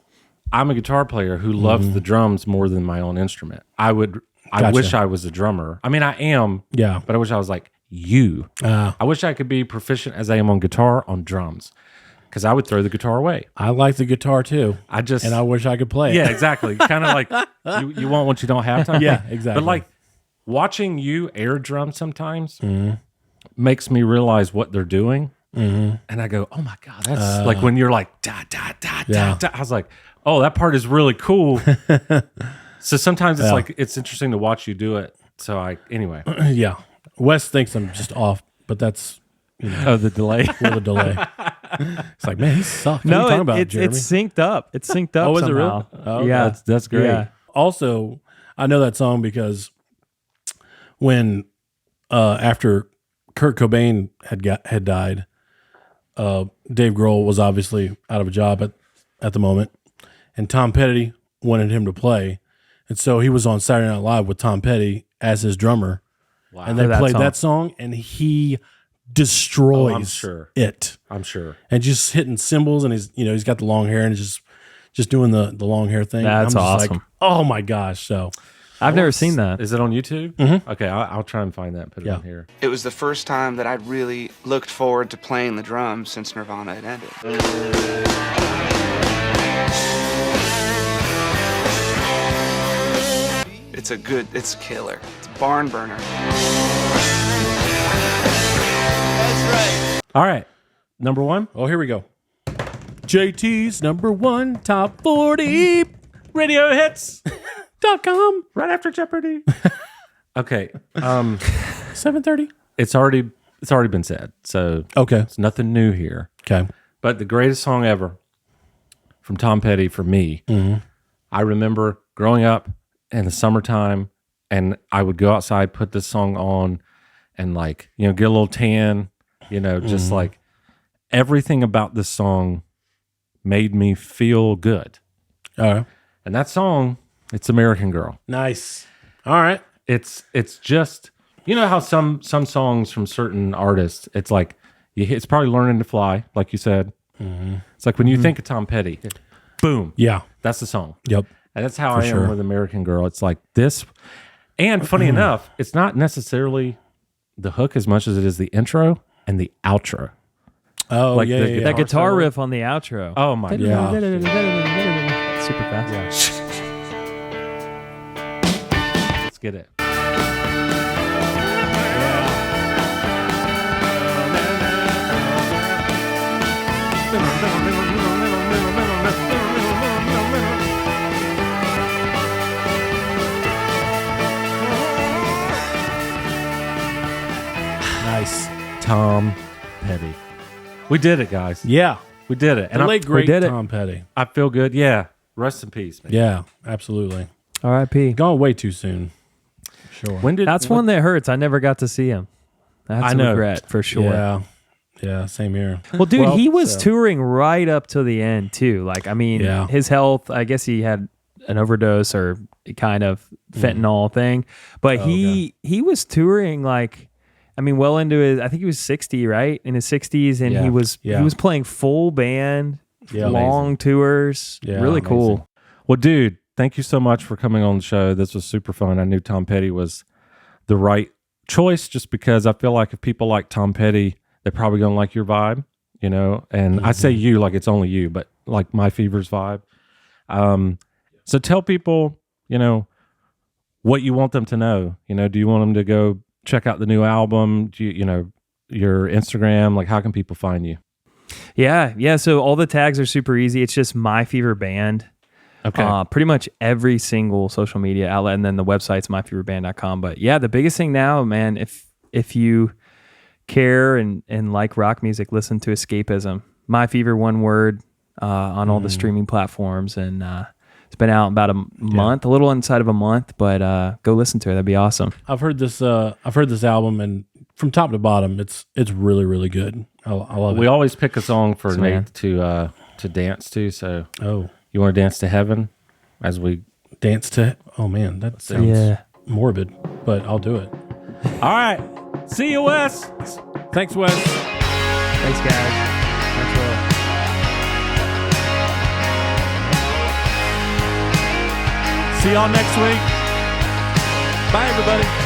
[SPEAKER 1] I'm a guitar player who loves the drums more than my own instrument. I
[SPEAKER 3] Gotcha.
[SPEAKER 1] wish I was a drummer. I mean, I am,
[SPEAKER 3] Yeah.
[SPEAKER 1] but I wish I was like you. I wish I could be proficient as I am on guitar on drums because I would throw the guitar away.
[SPEAKER 3] I like the guitar too.
[SPEAKER 1] And
[SPEAKER 3] I wish I could play it.
[SPEAKER 1] yeah, exactly. Kind of like you want what you don't have type
[SPEAKER 3] Yeah,
[SPEAKER 1] thing.
[SPEAKER 3] exactly.
[SPEAKER 1] But like watching you air drum sometimes makes me realize what they're doing. And I go, oh my God, that's like when you're like, da, da, da,
[SPEAKER 3] Yeah.
[SPEAKER 1] da, da. I was like, oh, that part is really cool. So sometimes it's like, it's interesting to watch you do it. So anyway.
[SPEAKER 3] Yeah. Wes thinks I'm just off, but that's
[SPEAKER 1] Oh, the delay.
[SPEAKER 3] for the delay. It's like, man, he sucks. What are
[SPEAKER 4] No,
[SPEAKER 3] you talking about,
[SPEAKER 4] it's
[SPEAKER 3] Jeremy?
[SPEAKER 4] synced up. It's synced up.
[SPEAKER 3] Oh, is it
[SPEAKER 4] somehow.
[SPEAKER 3] really? Oh,
[SPEAKER 4] yeah,
[SPEAKER 1] that's great.
[SPEAKER 4] Yeah.
[SPEAKER 3] Also, I know that song because when after Kurt Cobain had died, Dave Grohl was obviously out of a job at the moment, and Tom Petty wanted him to play, and so he was on Saturday Night Live with Tom Petty as his drummer, and they
[SPEAKER 4] For that
[SPEAKER 3] played
[SPEAKER 4] song.
[SPEAKER 3] that song, and he destroys
[SPEAKER 1] I'm sure.
[SPEAKER 3] it,
[SPEAKER 1] I'm sure.
[SPEAKER 3] and just hitting cymbals, and he's got the long hair, and he's just doing the long hair thing.
[SPEAKER 4] That's
[SPEAKER 3] I'm just like,
[SPEAKER 4] awesome.
[SPEAKER 3] oh my gosh! So
[SPEAKER 4] I've never seen that.
[SPEAKER 1] Is it on YouTube? Mm-hmm. Okay, I'll try and find that and put it
[SPEAKER 3] Yeah.
[SPEAKER 1] on here.
[SPEAKER 8] It was the first time that I'd really looked forward to playing the drums since Nirvana had ended. It's killer. It's a barn burner.
[SPEAKER 1] All right. Number one.
[SPEAKER 3] oh, here we go. JT's number one top 40
[SPEAKER 1] Radio hits.
[SPEAKER 3] .com
[SPEAKER 1] Right after Jeopardy. Okay.
[SPEAKER 3] 7:30.
[SPEAKER 1] It's already been said. So
[SPEAKER 3] Okay.
[SPEAKER 1] it's nothing new here.
[SPEAKER 3] Okay.
[SPEAKER 1] But the greatest song ever from Tom Petty for me, I remember growing up in the summertime and I would go outside, put this song on and like, get a little tan, just like everything about this song made me feel good.
[SPEAKER 3] All right.
[SPEAKER 1] And that song, it's American Girl.
[SPEAKER 3] Nice. All right.
[SPEAKER 1] It's just, how some songs from certain artists, it's like, it's probably Learning to Fly, like you said. It's like when you think of Tom Petty, boom,
[SPEAKER 3] Yeah.
[SPEAKER 1] that's the song.
[SPEAKER 3] Yep.
[SPEAKER 1] And that's how I am
[SPEAKER 3] sure.
[SPEAKER 1] with American Girl. It's like this. And funny enough, it's not necessarily the hook as much as it is the intro and the outro.
[SPEAKER 3] Oh,
[SPEAKER 1] Like
[SPEAKER 3] yeah,
[SPEAKER 1] the
[SPEAKER 3] yeah, yeah.
[SPEAKER 4] That guitar
[SPEAKER 1] solo.
[SPEAKER 4] riff on the outro.
[SPEAKER 1] Oh my God.
[SPEAKER 3] Yeah.
[SPEAKER 4] Super fast.
[SPEAKER 1] Let's get it.
[SPEAKER 3] Nice.
[SPEAKER 1] Tom Petty. We did it, guys.
[SPEAKER 3] Yeah.
[SPEAKER 1] We did it.
[SPEAKER 3] And the late great
[SPEAKER 4] did it.
[SPEAKER 3] Tom Petty.
[SPEAKER 1] I feel good. Yeah. Rest in peace, man.
[SPEAKER 3] Yeah, absolutely.
[SPEAKER 4] R.I.P.
[SPEAKER 3] Gone way too soon. Sure.
[SPEAKER 1] When did
[SPEAKER 4] That's one that hurts. I never got to see him. That's
[SPEAKER 1] I
[SPEAKER 4] a
[SPEAKER 1] know.
[SPEAKER 4] regret for sure.
[SPEAKER 3] Yeah. Yeah, same here.
[SPEAKER 4] Well, dude,
[SPEAKER 1] Well,
[SPEAKER 4] he was
[SPEAKER 3] so-
[SPEAKER 4] touring right up to the end too. Like, I mean,
[SPEAKER 3] Yeah.
[SPEAKER 4] his health. I guess he had an overdose or kind of fentanyl thing, but he was touring like, I mean, well into his. I think he was 60, right, in his 60s, and
[SPEAKER 1] Yeah.
[SPEAKER 4] he was playing full band,
[SPEAKER 3] Yeah.
[SPEAKER 4] long tours.
[SPEAKER 3] Yeah,
[SPEAKER 4] really
[SPEAKER 3] amazing.
[SPEAKER 4] cool.
[SPEAKER 1] Well, dude, thank you so much for coming on the show. This was super fun. I knew Tom Petty was the right choice just because I feel like if people like Tom Petty, they're probably going to like your vibe, and I say you like it's only you, but like MYFEVER's vibe. So tell people, what you want them to know. Do you want them to go check out the new album? Do your Instagram? Like, how can people find you?
[SPEAKER 4] Yeah. So all the tags are super easy. It's just MyFever Band.
[SPEAKER 1] Okay.
[SPEAKER 4] Pretty much every single social media outlet, and then the website's myfeverband.com. But yeah, the biggest thing now, man, if you care and like rock music, listen to Escapism. MyFever, one word, on all the streaming platforms, and it's been out about a month, a little inside of a month. But go listen to it; that'd be awesome.
[SPEAKER 3] I've heard this album, and from top to bottom, it's really, really good. I love
[SPEAKER 1] We
[SPEAKER 3] it.
[SPEAKER 1] always pick a song for
[SPEAKER 4] man.
[SPEAKER 1] Nate to dance to. So
[SPEAKER 3] Oh,
[SPEAKER 1] you want to dance to Heaven? as we.
[SPEAKER 3] Dance to. Oh man, that sounds morbid, but I'll do it.
[SPEAKER 1] All right. See you, Wes.
[SPEAKER 3] Thanks, Wes.
[SPEAKER 4] Thanks, guys. Thanks, Will.
[SPEAKER 1] See y'all next week. Bye, everybody.